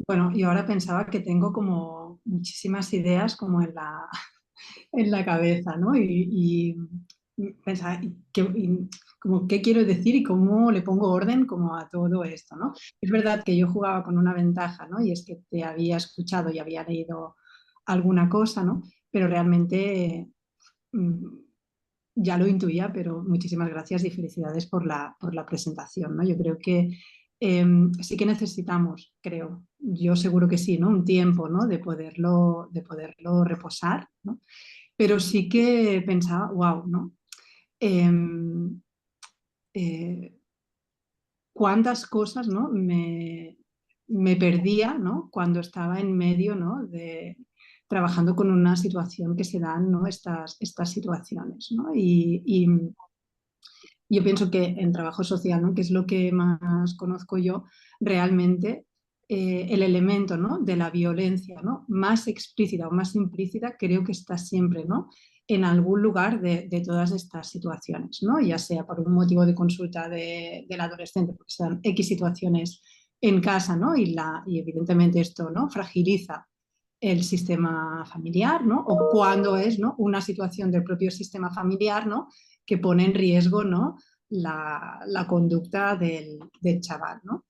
Speaker 2: Bueno, yo ahora pensaba que tengo como muchísimas ideas como en la cabeza, ¿no? Y pensaba, como, ¿qué quiero decir y cómo le pongo orden como a todo esto, ¿no? Es verdad que yo jugaba con una ventaja, ¿no? Y es que te había escuchado y había leído alguna cosa, ¿no? Pero realmente mm, ya lo intuía, pero muchísimas gracias y felicidades por la presentación, ¿no? Yo creo que sí que necesitamos, creo, yo seguro que sí, ¿no? Un tiempo, ¿no? De poderlo reposar, ¿no? Pero sí que pensaba, wow, ¿no? Em, eh, cuántas cosas, ¿no? Me perdía, ¿no? Cuando estaba en medio, ¿no? De trabajando con una situación que se dan, ¿no? Estas situaciones, ¿no? Y yo pienso que en trabajo social, ¿no? Que es lo que más conozco yo, realmente el elemento, ¿no? De la violencia, ¿no? Más explícita o más implícita, creo que está siempre, ¿no? En algún lugar de todas estas situaciones, ¿no? Ya sea por un motivo de consulta del adolescente, porque se dan X situaciones en casa, ¿no? Y evidentemente esto, ¿no? Fragiliza el sistema familiar, ¿no? O cuando es, ¿no? Una situación del propio sistema familiar, ¿no? Que pone en riesgo, ¿no? La conducta del chaval, ¿no?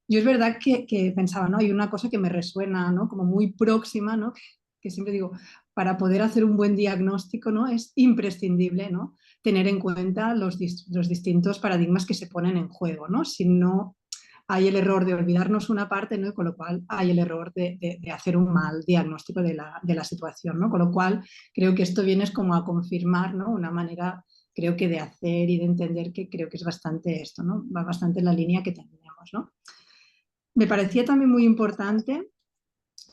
Speaker 2: Yo es verdad que pensaba, ¿no? Hay una cosa que me resuena, ¿no? Como muy próxima, ¿no? Que siempre digo, para poder hacer un buen diagnóstico, ¿no? Es imprescindible, ¿no? Tener en cuenta los distintos paradigmas que se ponen en juego, ¿no? Si no, hay el error de olvidarnos una parte, ¿no? Y con lo cual hay el error de hacer un mal diagnóstico de la situación, ¿no? Con lo cual creo que esto viene como a confirmar, ¿no? Una manera, creo que de hacer y de entender que creo que es bastante esto, ¿no? Va bastante en la línea que tenemos, ¿no? Me parecía también muy importante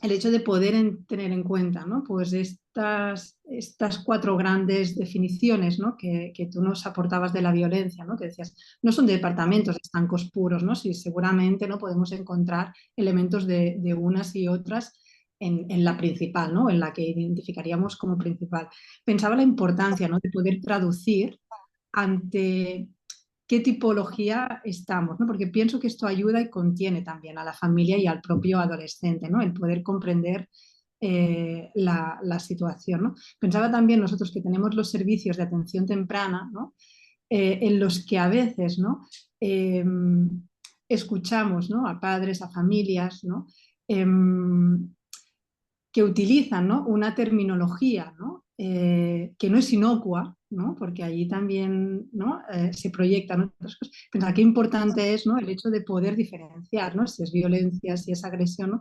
Speaker 2: el hecho de poder tener en cuenta, ¿no? Pues estas cuatro grandes definiciones, ¿no? Que tú nos aportabas de la violencia, ¿no? Que decías, no son departamentos estancos puros, ¿no? Sí, seguramente no podemos encontrar elementos de unas y otras en la principal, ¿no? En la que identificaríamos como principal. Pensaba la importancia, ¿no? De poder traducir ante qué tipología estamos, ¿no? Porque pienso que esto ayuda y contiene también a la familia y al propio adolescente, ¿no? El poder comprender la situación, ¿no? Pensaba también nosotros que tenemos los servicios de atención temprana, ¿no? En los que a veces, ¿no? Escuchamos, ¿no? A padres, a familias, ¿no? Que utilizan, ¿no? Una terminología, ¿no? Que no es inocua, ¿no? Porque allí también, ¿no? Se proyectan otras cosas. Pero qué importante es, ¿no? El hecho de poder diferenciar, ¿no? Si es violencia, si es agresión, ¿no?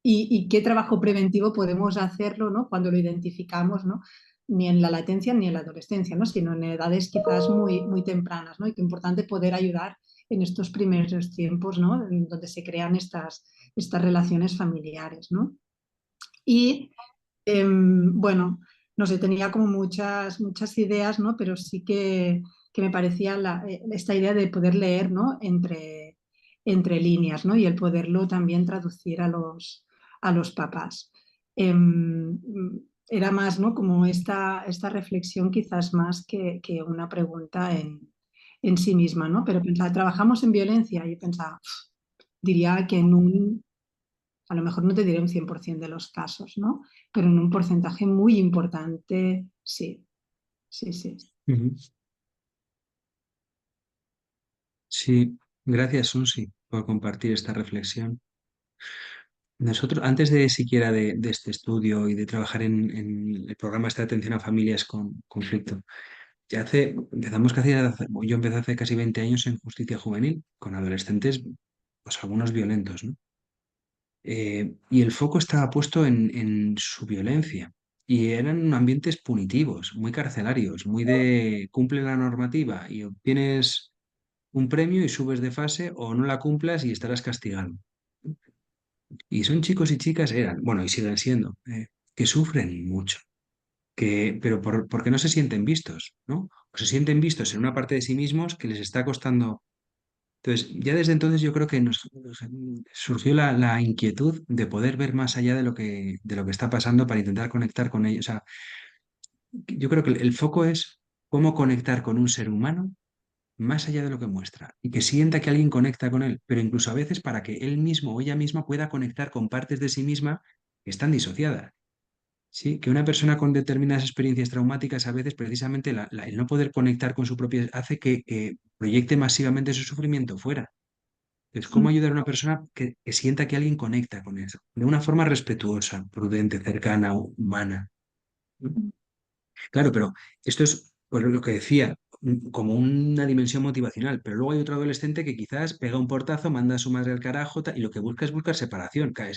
Speaker 2: Y qué trabajo preventivo podemos hacerlo, ¿no? Cuando lo identificamos, ¿no? Ni en la latencia ni en la adolescencia, ¿no? Sino en edades quizás muy tempranas, ¿no? Y qué importante poder ayudar en estos primeros tiempos, ¿no? En donde se crean estas relaciones familiares, ¿no? Y Bueno, no sé, tenía como muchas ideas, ¿no? Pero sí que me parecía esta idea de poder leer, ¿no? Entre líneas, ¿no? Y el poderlo también traducir a los papás. Em, Era más, ¿no? Como esta reflexión quizás más que una pregunta en sí misma, ¿no? Pero pensaba, trabajamos en violencia y pensaba, diría que a lo mejor no te diré un 100% de los casos, ¿no? Pero en un porcentaje muy importante, sí, sí, sí.
Speaker 3: Ujú. Sí, gracias, Sunsi, por compartir esta reflexión. Nosotros, antes de siquiera de este estudio y de trabajar en el programa este de atención a familias con conflicto, empezamos yo empecé hace casi 20 años en justicia juvenil, con adolescentes, pues algunos violentos, ¿no? Y el foco estaba puesto en su violencia. Y eran ambientes punitivos, muy carcelarios, muy de cumple la normativa y obtienes un premio y subes de fase o no la cumplas y estarás castigado. Y son chicos y chicas, eran, bueno, y siguen siendo, que sufren mucho, pero porque no se sienten vistos, ¿no? O se sienten vistos en una parte de sí mismos que les está costando. Entonces, ya desde entonces yo creo que nos surgió la inquietud de poder ver más allá de lo que está pasando para intentar conectar con ellos. O sea, yo creo que el foco es cómo conectar con un ser humano más allá de lo que muestra y que sienta que alguien conecta con él, pero incluso a veces para que él mismo o ella misma pueda conectar con partes de sí misma que están disociadas. Sí, que una persona con determinadas experiencias traumáticas a veces precisamente el no poder conectar con su propia hace que proyecte masivamente su sufrimiento fuera. Entonces, ¿cómo ayudar a una persona que sienta que alguien conecta con eso? De una forma respetuosa, prudente, cercana, humana. ¿No? Claro, pero esto es pues, lo que decía, como una dimensión motivacional, pero luego hay otro adolescente que quizás pega un portazo, manda a su madre al carajo y lo que busca es buscar separación. Claro,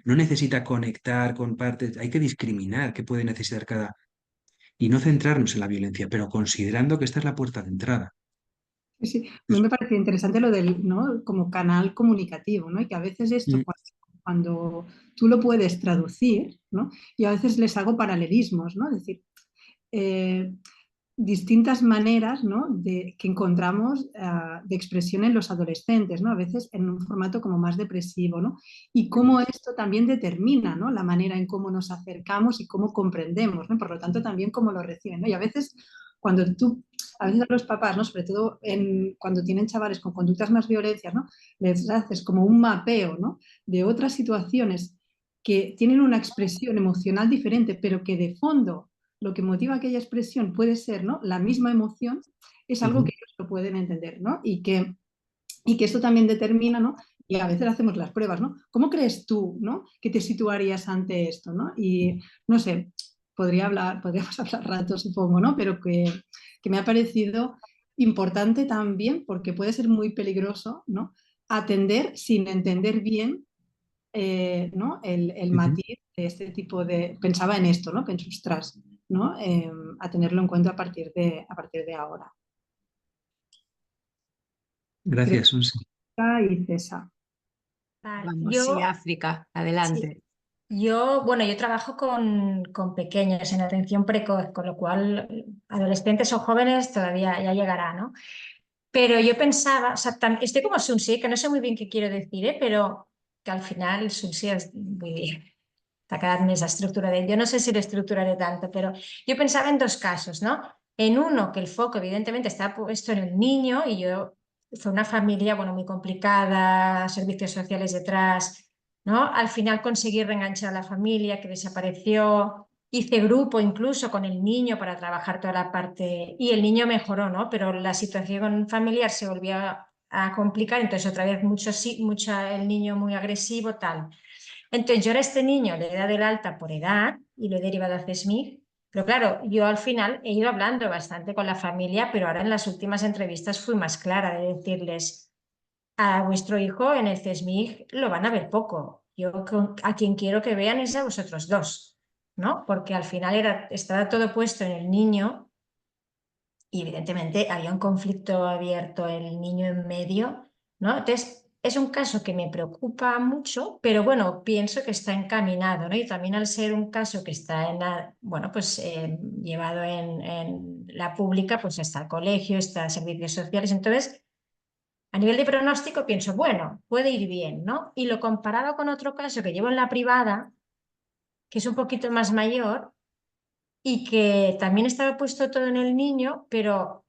Speaker 3: no necesita conectar con partes, hay que discriminar qué puede necesitar cada. Y no centrarnos en la violencia, pero considerando que esta es la puerta de entrada.
Speaker 2: Sí, sí. A mí me parecía interesante lo del, ¿no? Como canal comunicativo, ¿no? Y que a veces esto,
Speaker 3: Mm,
Speaker 2: cuando tú lo puedes traducir, ¿no? Y a veces les hago paralelismos, ¿no? Es decir, eh, distintas maneras, ¿no? Que encontramos de expresión en los adolescentes, ¿no? A veces en un formato como más depresivo, ¿no? Y cómo esto también determina, ¿no? La manera en cómo nos acercamos y cómo comprendemos, ¿no? Por lo tanto, también cómo lo reciben, ¿no? Y a veces, a veces a los papás, ¿no? Sobre todo cuando tienen chavales con conductas más violencias, ¿no? Les haces como un mapeo, ¿no? De otras situaciones que tienen una expresión emocional diferente, pero que de fondo lo que motiva aquella expresión puede ser, ¿no? La misma emoción, es algo
Speaker 3: ujú.
Speaker 2: que ellos lo pueden entender, ¿no? Y que esto también determina, ¿no? Y a veces hacemos las pruebas, ¿no? ¿Cómo crees tú, ¿no? Que te situarías ante esto, ¿no? Y no sé, podríamos hablar rato, supongo, ¿no? Pero que me ha parecido importante también porque puede ser muy peligroso, ¿no? Atender sin entender bien, ¿no? El
Speaker 3: Ujú.
Speaker 2: matiz de este tipo de. Pensaba en esto, ¿no? Pensé, ostras, ¿no? A tenerlo en cuenta a partir de ahora. Creo
Speaker 3: Gracias, Unsi.
Speaker 2: que y César.
Speaker 6: Vale.
Speaker 1: Vamos, sí, África,
Speaker 6: Sí,
Speaker 1: adelante.
Speaker 6: yo trabajo con pequeños en atención precoz, con lo cual adolescentes o jóvenes todavía ya llegará, ¿no? Pero yo pensaba, o sea, estoy como Sunsi, que no sé muy bien qué quiero decir, pero que al final Sunsi és, vull dir, t'ha quedat més estructura de. Yo no sé si lo estructuraré tanto, pero yo pensaba en dos casos, ¿no? En uno, que el foco evidentemente está puesto en el niño y fue una familia, bueno, muy complicada, servicios sociales detrás, ¿no? Al final conseguí reenganchar a la familia que desapareció, hice grupo incluso con el niño para trabajar toda la parte y el niño mejoró, ¿no? Pero la situación familiar se volvió a complicar, entonces otra vez el niño muy agresivo, tal. Entonces yo a este niño le he dado el alta por edad y lo he derivado a CESMIG, pero claro, yo al final he ido hablando bastante con la familia, pero ahora en las últimas entrevistas fui más clara de decirles, a vuestro hijo en el CESMIG lo van a ver poco, yo a quien quiero que vean es a vosotros dos, ¿no? Porque al final estaba todo puesto en el niño y evidentemente había un conflicto abierto, el niño en medio, ¿no? Entonces es un caso que me preocupa mucho, pero bueno, pienso que está encaminado, ¿no? Y también al ser un caso que está bueno, pues llevado en la pública, pues está el colegio, está servicios sociales. Entonces, a nivel de pronóstico pienso, bueno, puede ir bien, ¿no? Y lo comparado con otro caso que llevo en la privada, que es un poquito más mayor y que también estaba puesto todo en el niño, pero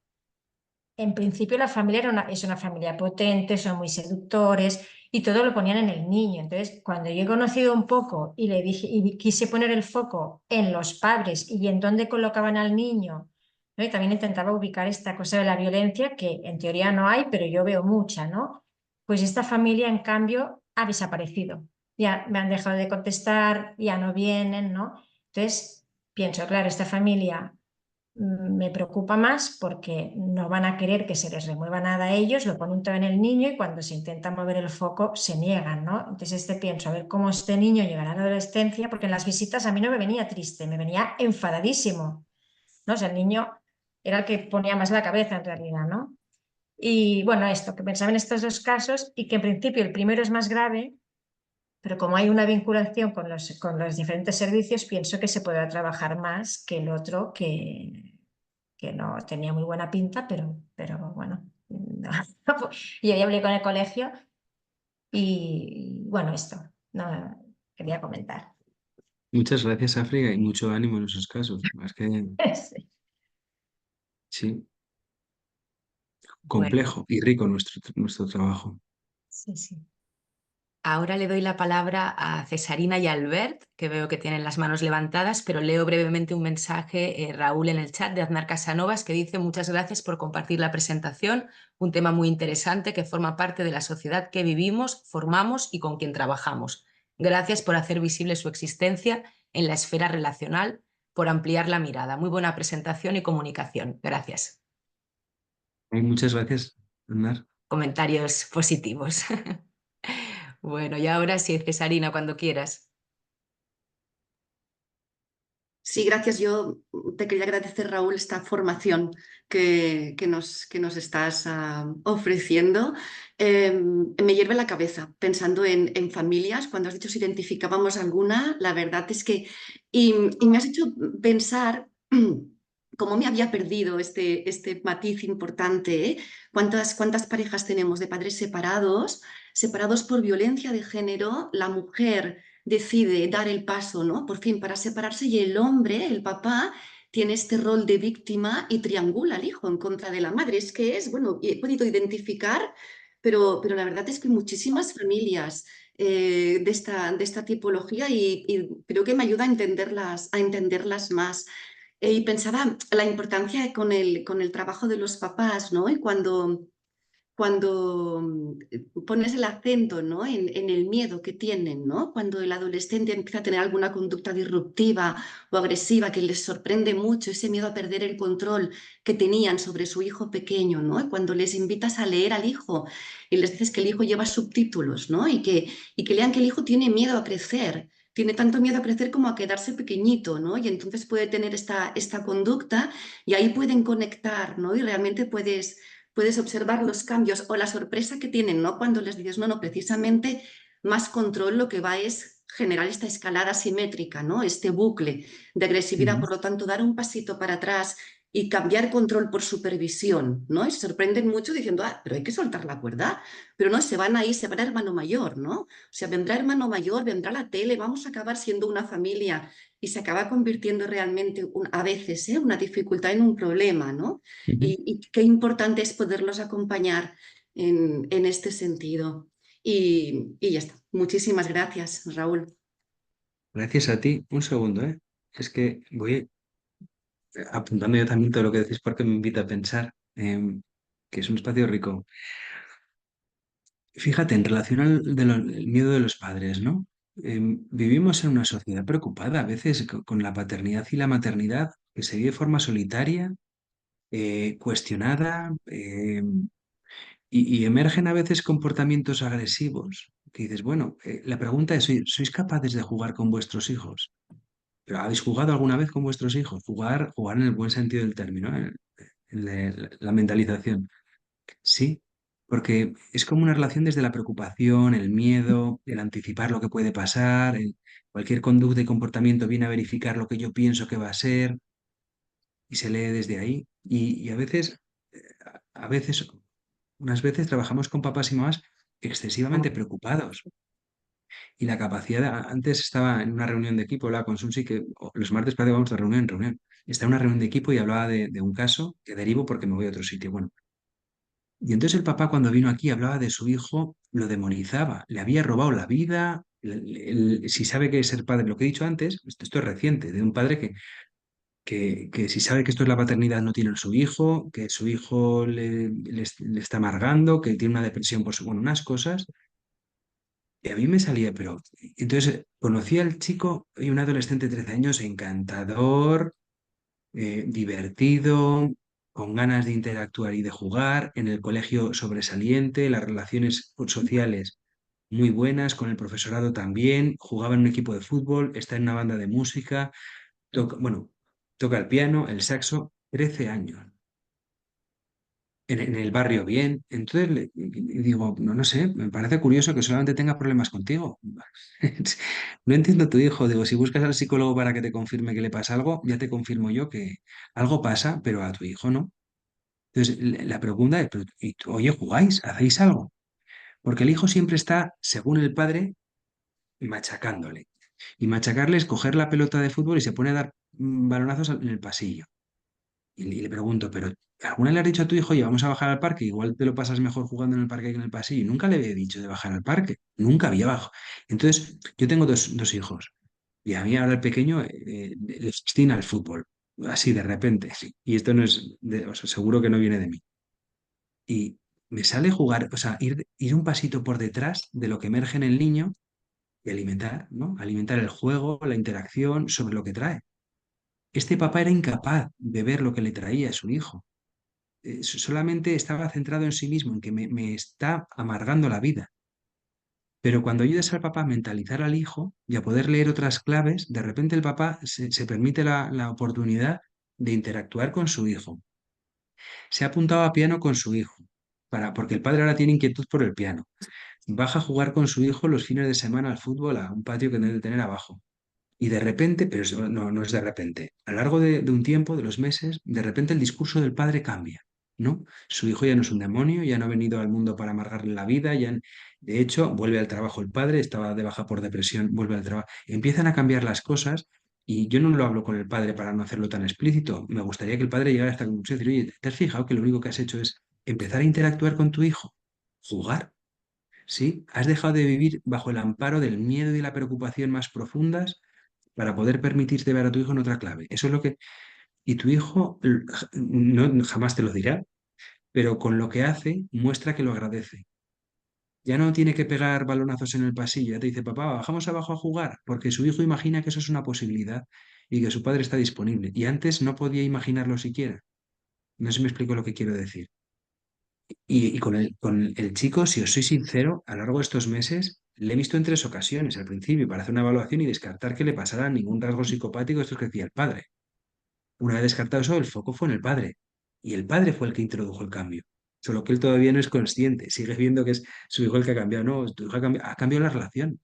Speaker 6: en principio la familia es una familia potente, son muy seductores y todo lo ponían en el niño. Entonces, cuando yo he conocido un poco y le dije y quise poner el foco en los padres y en dónde colocaban al niño, ¿no? Y también intentaba ubicar esta cosa de la violencia, que en teoría no hay, pero yo veo mucha, ¿no? Pues esta familia, en cambio, ha desaparecido. Ya me han dejado de contestar, ya no vienen, ¿no? Entonces, pienso, claro, esta familia me preocupa más porque no van a querer que se les remueva nada a ellos, lo ponen todo en el niño y cuando se intenta mover el foco se niegan, ¿no? Entonces pienso, a ver cómo este niño llegará a la adolescencia, porque en las visitas a mí no me venía triste, me venía enfadadísimo, ¿no? O sea, el niño era el que ponía más la cabeza en realidad, ¿no? Y bueno, esto, que pensaba en estos dos casos y que en principio el primero es más grave, pero como hay una vinculación con los diferentes servicios, pienso que se podrá trabajar más que el otro que no tenía muy buena pinta, pero bueno, no. Yo ya hablé con el colegio y bueno, esto, no quería comentar.
Speaker 3: Muchas gracias, África, y mucho ánimo en esos casos. Es que
Speaker 6: Sí,
Speaker 3: sí,
Speaker 1: Bueno,
Speaker 3: complejo y rico nuestro trabajo.
Speaker 6: sí, sí.
Speaker 1: ahora le doy la palabra a Cesarina y a Albert, que veo que tienen las manos levantadas, pero leo brevemente un mensaje, Raúl, en el chat de Aznar Casanovas, que dice: muchas gracias por compartir la presentación, un tema muy interesante que forma parte de la sociedad que vivimos, formamos y con quien trabajamos. Gracias por hacer visible su existencia en la esfera relacional, por ampliar la mirada. Muy buena presentación y comunicación. Gracias.
Speaker 3: Muchas gracias, Aznar.
Speaker 1: Comentarios positivos. Bueno, y ahora sí, Cesarina, cuando quieras.
Speaker 7: Sí, gracias. Yo te quería agradecer, Raúl, esta formación que nos estás ofreciendo. Me hierve la cabeza pensando en familias. Cuando has dicho si identificábamos alguna, la verdad es que... Y me has hecho pensar cómo me había perdido este matiz importante, ¿eh? ¿Cuántas parejas tenemos de padres separados, separados por violencia de género? La mujer decide dar el paso, ¿no? Por fin, para separarse y el hombre, el papá, tiene este rol de víctima y triangula al hijo en contra de la madre. Es que es, bueno, he podido identificar, pero la verdad es que muchísimas familias de esta tipología y creo que me ayuda a entenderlas más. Y pensaba la importancia con el trabajo de los papás, ¿no? Y cuando pones el acento, ¿no? en el miedo que tienen, ¿no? Cuando el adolescente empieza a tener alguna conducta disruptiva o agresiva que les sorprende mucho, ese miedo a perder el control que tenían sobre su hijo pequeño, ¿no? Y cuando les invitas a leer al hijo y les dices que el hijo lleva subtítulos, ¿no? Y que lean que el hijo tiene miedo a crecer. Tiene tanto miedo a crecer como a quedarse pequeñito, ¿no? Y entonces puede tener esta conducta y ahí pueden conectar, ¿no? Y realmente puedes observar los cambios o la sorpresa que tienen, ¿no? Cuando les dices, no, no, precisamente más control lo que va es generar esta escalada simétrica, ¿no? Este bucle de agresividad, por lo tanto, dar un pasito para atrás y cambiar control por supervisión, ¿no? Y se sorprenden mucho diciendo, pero hay que soltar la cuerda, pero no, se van ahí, se van a hermano mayor, ¿no? O sea, vendrá hermano mayor, vendrá la tele, vamos a acabar siendo una familia y se acaba convirtiendo realmente a veces una dificultad en un problema, ¿no? Y qué importante es poderlos acompañar en este sentido. Y ya está. Muchísimas gracias, Raúl.
Speaker 3: Gracias a ti. Un segundo, ¿eh? Es que voy apuntando yo también todo lo que decís porque me invita a pensar, que es un espacio rico. Fíjate, en relación al miedo de los padres, ¿no? Vivimos en una sociedad preocupada a veces con la paternidad y la maternidad que se vive de forma solitaria, cuestionada, y emergen a veces comportamientos agresivos. Que dices, bueno, la pregunta es, ¿sois capaces de jugar con vuestros hijos? ¿Pero habéis jugado alguna vez con vuestros hijos? Jugar en el buen sentido del término, ¿eh? La mentalización. Sí, porque es como una relación desde la preocupación, el miedo, el anticipar lo que puede pasar, cualquier conducta y comportamiento viene a verificar lo que yo pienso que va a ser y se lee desde ahí. Y a veces, unas veces trabajamos con papás y mamás excesivamente preocupados. Y la capacidad, antes estaba en una reunión de equipo, hablaba con Sunsi, que los martes parece que vamos de reunión en reunión. Estaba en una reunión de equipo y hablaba de un caso que derivo porque me voy a otro sitio. Bueno, y entonces el papá cuando vino aquí hablaba de su hijo, lo demonizaba, le había robado la vida, si sabe que es ser padre, lo que he dicho antes, esto es reciente, de un padre que si sabe que esto es la paternidad no tiene a su hijo, que su hijo le está amargando, que tiene una depresión por su, bueno, unas cosas. Y a mí me salía, pero entonces conocí al chico y un adolescente de 13 años encantador, divertido, con ganas de interactuar y de jugar, en el colegio sobresaliente, las relaciones sociales muy buenas, con el profesorado también, jugaba en un equipo de fútbol, está en una banda de música, bueno, toca el piano, el saxo, 13 años. En el barrio bien. Entonces y digo, no sé, me parece curioso que solamente tenga problemas contigo. No entiendo a tu hijo. Digo, si buscas al psicólogo para que te confirme que le pasa algo, ya te confirmo yo que algo pasa, pero a tu hijo no. Entonces, la pregunta es, oye, ¿jugáis? ¿Hacéis algo? Porque el hijo siempre está, según el padre, machacándole. Y machacarle es coger la pelota de fútbol y se pone a dar balonazos en el pasillo. Y le pregunto, ¿pero alguna le has dicho a tu hijo, oye, vamos a bajar al parque? Igual te lo pasas mejor jugando en el parque que en el pasillo. Y nunca le había dicho de bajar al parque. Nunca había bajado. Entonces, yo tengo dos hijos. Y a mí ahora el pequeño le fascina el fútbol. Así de repente. Y esto no es, o sea, seguro que no viene de mí. Y me sale jugar, o sea, ir un pasito por detrás de lo que emerge en el niño y alimentar, ¿no? Alimentar el juego, la interacción sobre lo que trae. Este papá era incapaz de ver lo que le traía a su hijo. Solamente estaba centrado en sí mismo, en que me está amargando la vida. Pero cuando ayudas al papá a mentalizar al hijo y a poder leer otras claves, de repente el papá se permite la oportunidad de interactuar con su hijo. Se ha apuntado a piano con su hijo, porque el padre ahora tiene inquietud por el piano. Baja a jugar con su hijo los fines de semana al fútbol a un patio que debe de tener abajo. Y de repente, pero no es de repente, a lo largo de un tiempo, de los meses, de repente el discurso del padre cambia, ¿no? Su hijo ya no es un demonio, ya no ha venido al mundo para amargarle la vida, de hecho, vuelve al trabajo el padre, estaba de baja por depresión, vuelve al trabajo. Empiezan a cambiar las cosas y yo no lo hablo con el padre para no hacerlo tan explícito. Me gustaría que el padre llegara a esta conclusión y decir, oye, ¿te has fijado que lo único que has hecho es empezar a interactuar con tu hijo? Jugar. ¿Sí? Has dejado de vivir bajo el amparo del miedo y la preocupación más profundas para poder permitirte ver a tu hijo en otra clave. Eso es lo que... Y tu hijo no, jamás te lo dirá, pero con lo que hace muestra que lo agradece. Ya no tiene que pegar balonazos en el pasillo, ya te dice, papá, bajamos abajo a jugar, porque su hijo imagina que eso es una posibilidad y que su padre está disponible. Y antes no podía imaginarlo siquiera. No sé si me explico lo que quiero decir. Y con el chico, si os soy sincero, a lo largo de estos meses le he visto en 3 ocasiones al principio para hacer una evaluación y descartar que le pasara ningún rasgo psicopático, esto que decía el padre. Una vez descartado eso, el foco fue en el padre. Y el padre fue el que introdujo el cambio. Solo que él todavía no es consciente. Sigue viendo que es su hijo el que ha cambiado. No, tu hijo ha cambiado la relación.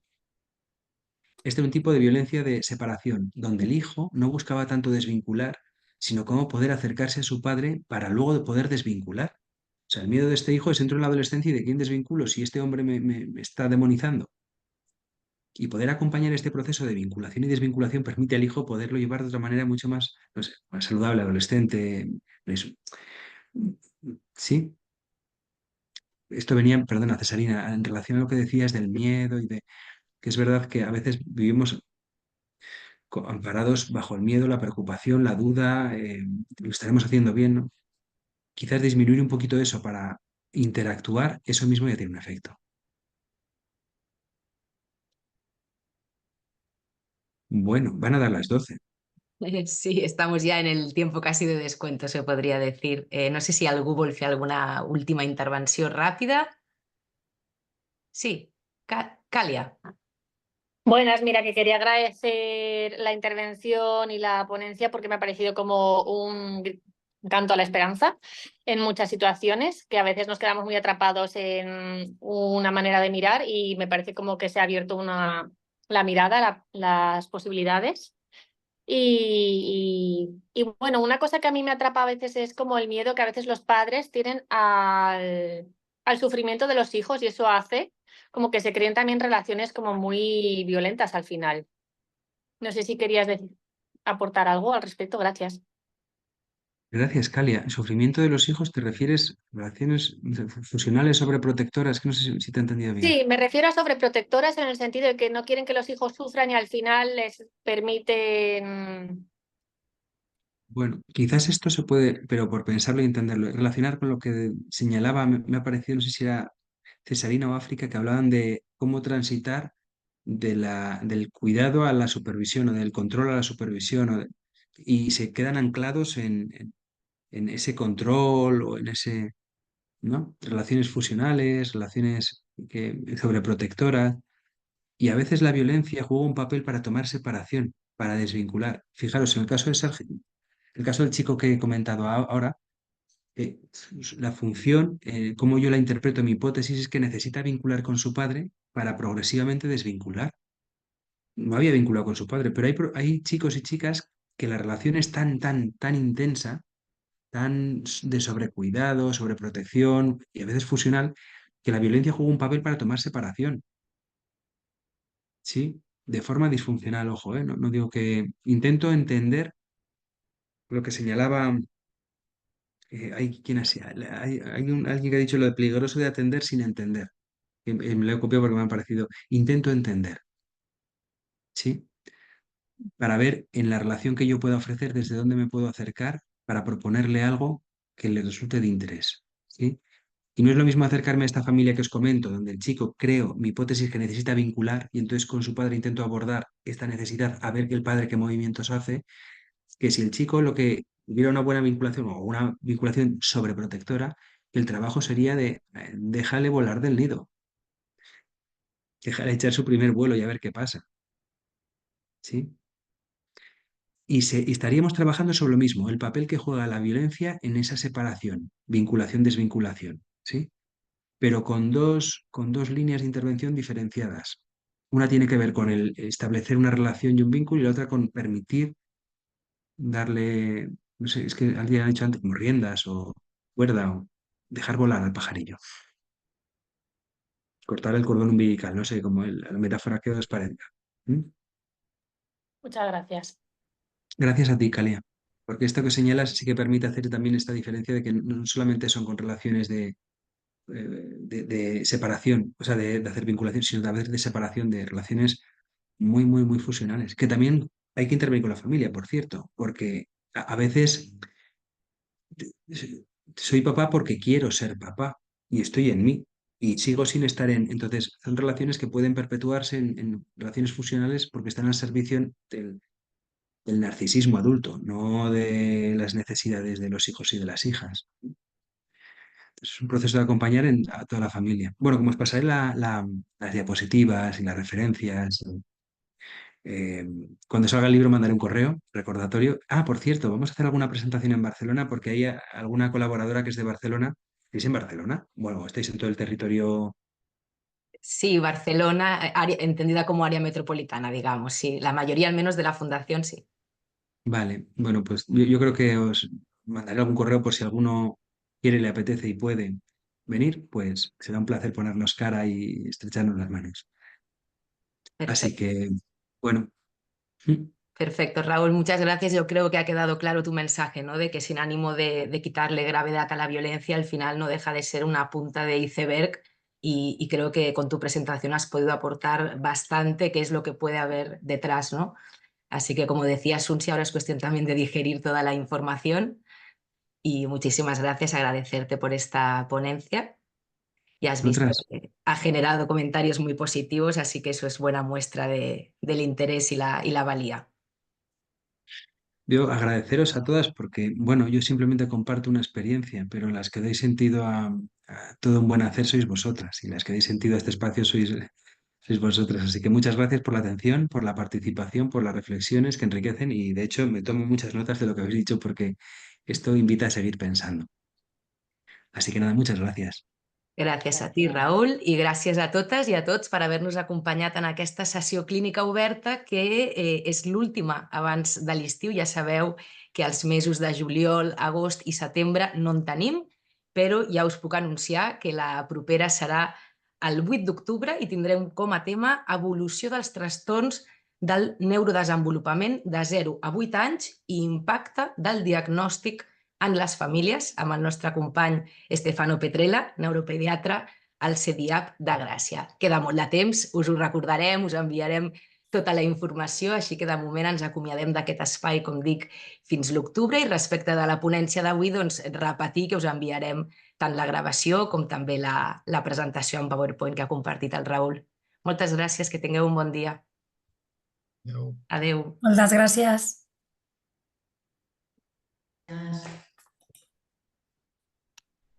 Speaker 3: Este es un tipo de violencia de separación, donde el hijo no buscaba tanto desvincular, sino cómo poder acercarse a su padre para luego poder desvincular. O sea, el miedo de este hijo es entro en la adolescencia y de quién desvinculo si este hombre me está demonizando. Y poder acompañar este proceso de vinculación y desvinculación permite al hijo poderlo llevar de otra manera mucho más, no sé, más saludable, adolescente. Eso. Sí, esto venía, perdona, Cesarina, en relación a lo que decías del miedo y de que es verdad que a veces vivimos amparados bajo el miedo, la preocupación, la duda, lo estaremos haciendo bien, ¿no? Quizás disminuir un poquito eso para interactuar, eso mismo ya tiene un efecto. Bueno, van a dar las 12.
Speaker 1: Sí, estamos ya en el tiempo casi de descuento, se podria decir. No sé si algú vol fer alguna última intervenció ràpida. Sí, Càlia.
Speaker 8: Buenas, mira, que quería agradecer la intervención y la ponencia porque me ha parecido como canto a la esperanza en muchas situaciones, que a veces nos quedamos muy atrapados en una manera de mirar y me parece como que se ha abierto la mirada, las posibilidades. Y bueno, una cosa que a mí me atrapa a veces es como el miedo que a veces los padres tienen al sufrimiento de los hijos y eso hace como que se creen también relaciones como muy violentas al final. No sé si querías aportar algo al respecto. Gracias.
Speaker 3: Gracias, Calia. ¿Sufrimiento de los hijos te refieres a relaciones fusionales sobreprotectoras? Que no sé si te he entendido bien.
Speaker 8: Sí, me refiero a sobreprotectoras en el sentido de que no quieren que los hijos sufran y al final les permiten...
Speaker 3: Bueno, quizás esto se puede, pero por pensarlo y entenderlo, relacionar con lo que señalaba, me ha parecido, no sé si era Cesarina o África, que hablaban de cómo transitar del cuidado a la supervisión o del control a la supervisión, y se quedan anclados en ese control o en ese, ¿no? Relaciones fusionales, relaciones sobreprotectoras, y a veces la violencia juega un papel para tomar separación, para desvincular. Fijaros, en el caso de el caso del chico que he comentado ahora, eh, la función, como yo la interpreto, mi hipótesis es que necesita vincular con su padre para progresivamente desvincular. No había vinculado con su padre, pero hay chicos y chicas que la relación es tan intensa, de sobrecuidado, sobreprotección y a veces fusional, que la violencia juega un papel para tomar separación, ¿sí? De forma disfuncional, ojo, ¿eh? No digo que intento entender lo que señalaba. Alguien que ha dicho lo de peligroso de atender sin entender. Me lo he copiado porque me ha parecido. Intento entender, ¿sí? Para ver en la relación que yo pueda ofrecer desde dónde me puedo acercar para proponerle algo que le resulte de interés, ¿sí? Y no es lo mismo acercarme a esta familia que os comento, donde el chico, creo, mi hipótesis que necesita vincular y entonces con su padre intento abordar esta necesidad a ver que el padre qué movimientos hace, que si el chico lo que hubiera una buena vinculación o una vinculación sobreprotectora, el trabajo sería de déjale volar del nido, déjale echar su primer vuelo y a ver qué pasa, ¿sí? Y estaríamos trabajando sobre lo mismo, el papel que juega la violencia en esa separación, vinculación-desvinculación, ¿sí? Pero con dos líneas de intervención diferenciadas. Una tiene que ver con el establecer una relación y un vínculo y la otra con permitir darle, no sé, es que alguien ha dicho antes como riendas o cuerda o dejar volar al pajarillo, cortar el cordón umbilical, no sé, como la metáfora que os parezca. ¿Mm?
Speaker 8: Muchas gracias.
Speaker 3: Gracias a ti, Calia, porque esto que señalas sí que permite hacer también esta diferencia de que no solamente son con relaciones de separación, o sea, de hacer vinculación, sino a veces de separación de relaciones muy fusionales, que también hay que intervenir con la familia, por cierto, porque a veces soy papá porque quiero ser papá y estoy en mí y sigo sin estar en. Entonces, son relaciones que pueden perpetuarse en relaciones fusionales porque están al servicio del narcisismo adulto, no de las necesidades de los hijos y de las hijas. Es un proceso de acompañar a toda la familia. Bueno, como os pasaré las diapositivas y las referencias. Eh, Cuando salga el libro mandaré un correo recordatorio. Ah, por cierto, vamos a hacer alguna presentación en Barcelona porque hay alguna colaboradora que es de Barcelona. ¿Estáis en Barcelona? Bueno, estáis en todo el territorio.
Speaker 1: Sí, Barcelona, entendida como área metropolitana, digamos, sí. La mayoría, al menos, de la fundación, sí.
Speaker 3: Vale, bueno, pues yo creo que os mandaré algún correo por si alguno quiere, le apetece y puede venir, pues será un placer ponernos cara y estrecharnos las manos. Así
Speaker 1: Perfecto.
Speaker 3: que, bueno,
Speaker 1: Perfecto, Raúl, muchas gracias. Yo creo que ha quedado claro tu mensaje, ¿no? De que sin ánimo de quitarle gravedad a la violencia, al final no deja de ser una punta de iceberg y creo que con tu presentación has podido aportar bastante qué es lo que puede haber detrás, ¿no? Así que, como decía Sunsi, ahora es cuestión también de digerir toda la información y muchísimas gracias, agradecerte por esta ponencia. Y has visto
Speaker 3: otras.
Speaker 1: que ha generado comentarios muy positivos, así que eso es buena muestra del interés y la valía.
Speaker 3: Yo agradeceros a todas porque, bueno, yo simplemente comparto una experiencia, pero las que dais sentido a todo un buen hacer sois vosotras y las que dais sentido a este espacio sois vosotras. Así que muchas gracias por la atención, por la participación, por las reflexiones que enriquecen y de hecho me tomo muchas notas de lo que habéis dicho porque esto invita a seguir pensando. Así que nada, muchas gracias.
Speaker 1: Gràcies a ti, Raül, i gràcies a totes i a tots per haver-nos acompanyat en aquesta sessió clínica oberta que és l'última abans de l'estiu. Ja sabeu que els mesos de juliol, agost i setembre no en tenim, però ja us puc anunciar que la propera serà el 8 d'octubre i tindrem com a tema evolució dels trastorns del neurodesenvolupament de 0 a 8 anys i impacte del diagnòstic en les famílies, amb el nostre company Stefano Petrella, neuropediatre, al CEDIAP de Gràcia. Queda molt de temps, us ho recordarem, us enviarem tota la informació, així que de moment ens acomiadem d'aquest espai, com dic, fins l'octubre, i respecte de la ponència d'avui, doncs repetir que us enviarem tant la gravació com també la presentació en PowerPoint que ha compartit el Raül. Moltes gràcies, que tingueu un bon dia.
Speaker 5: Adéu.
Speaker 1: Adéu.
Speaker 6: Moltes gràcies.
Speaker 1: Gràcies.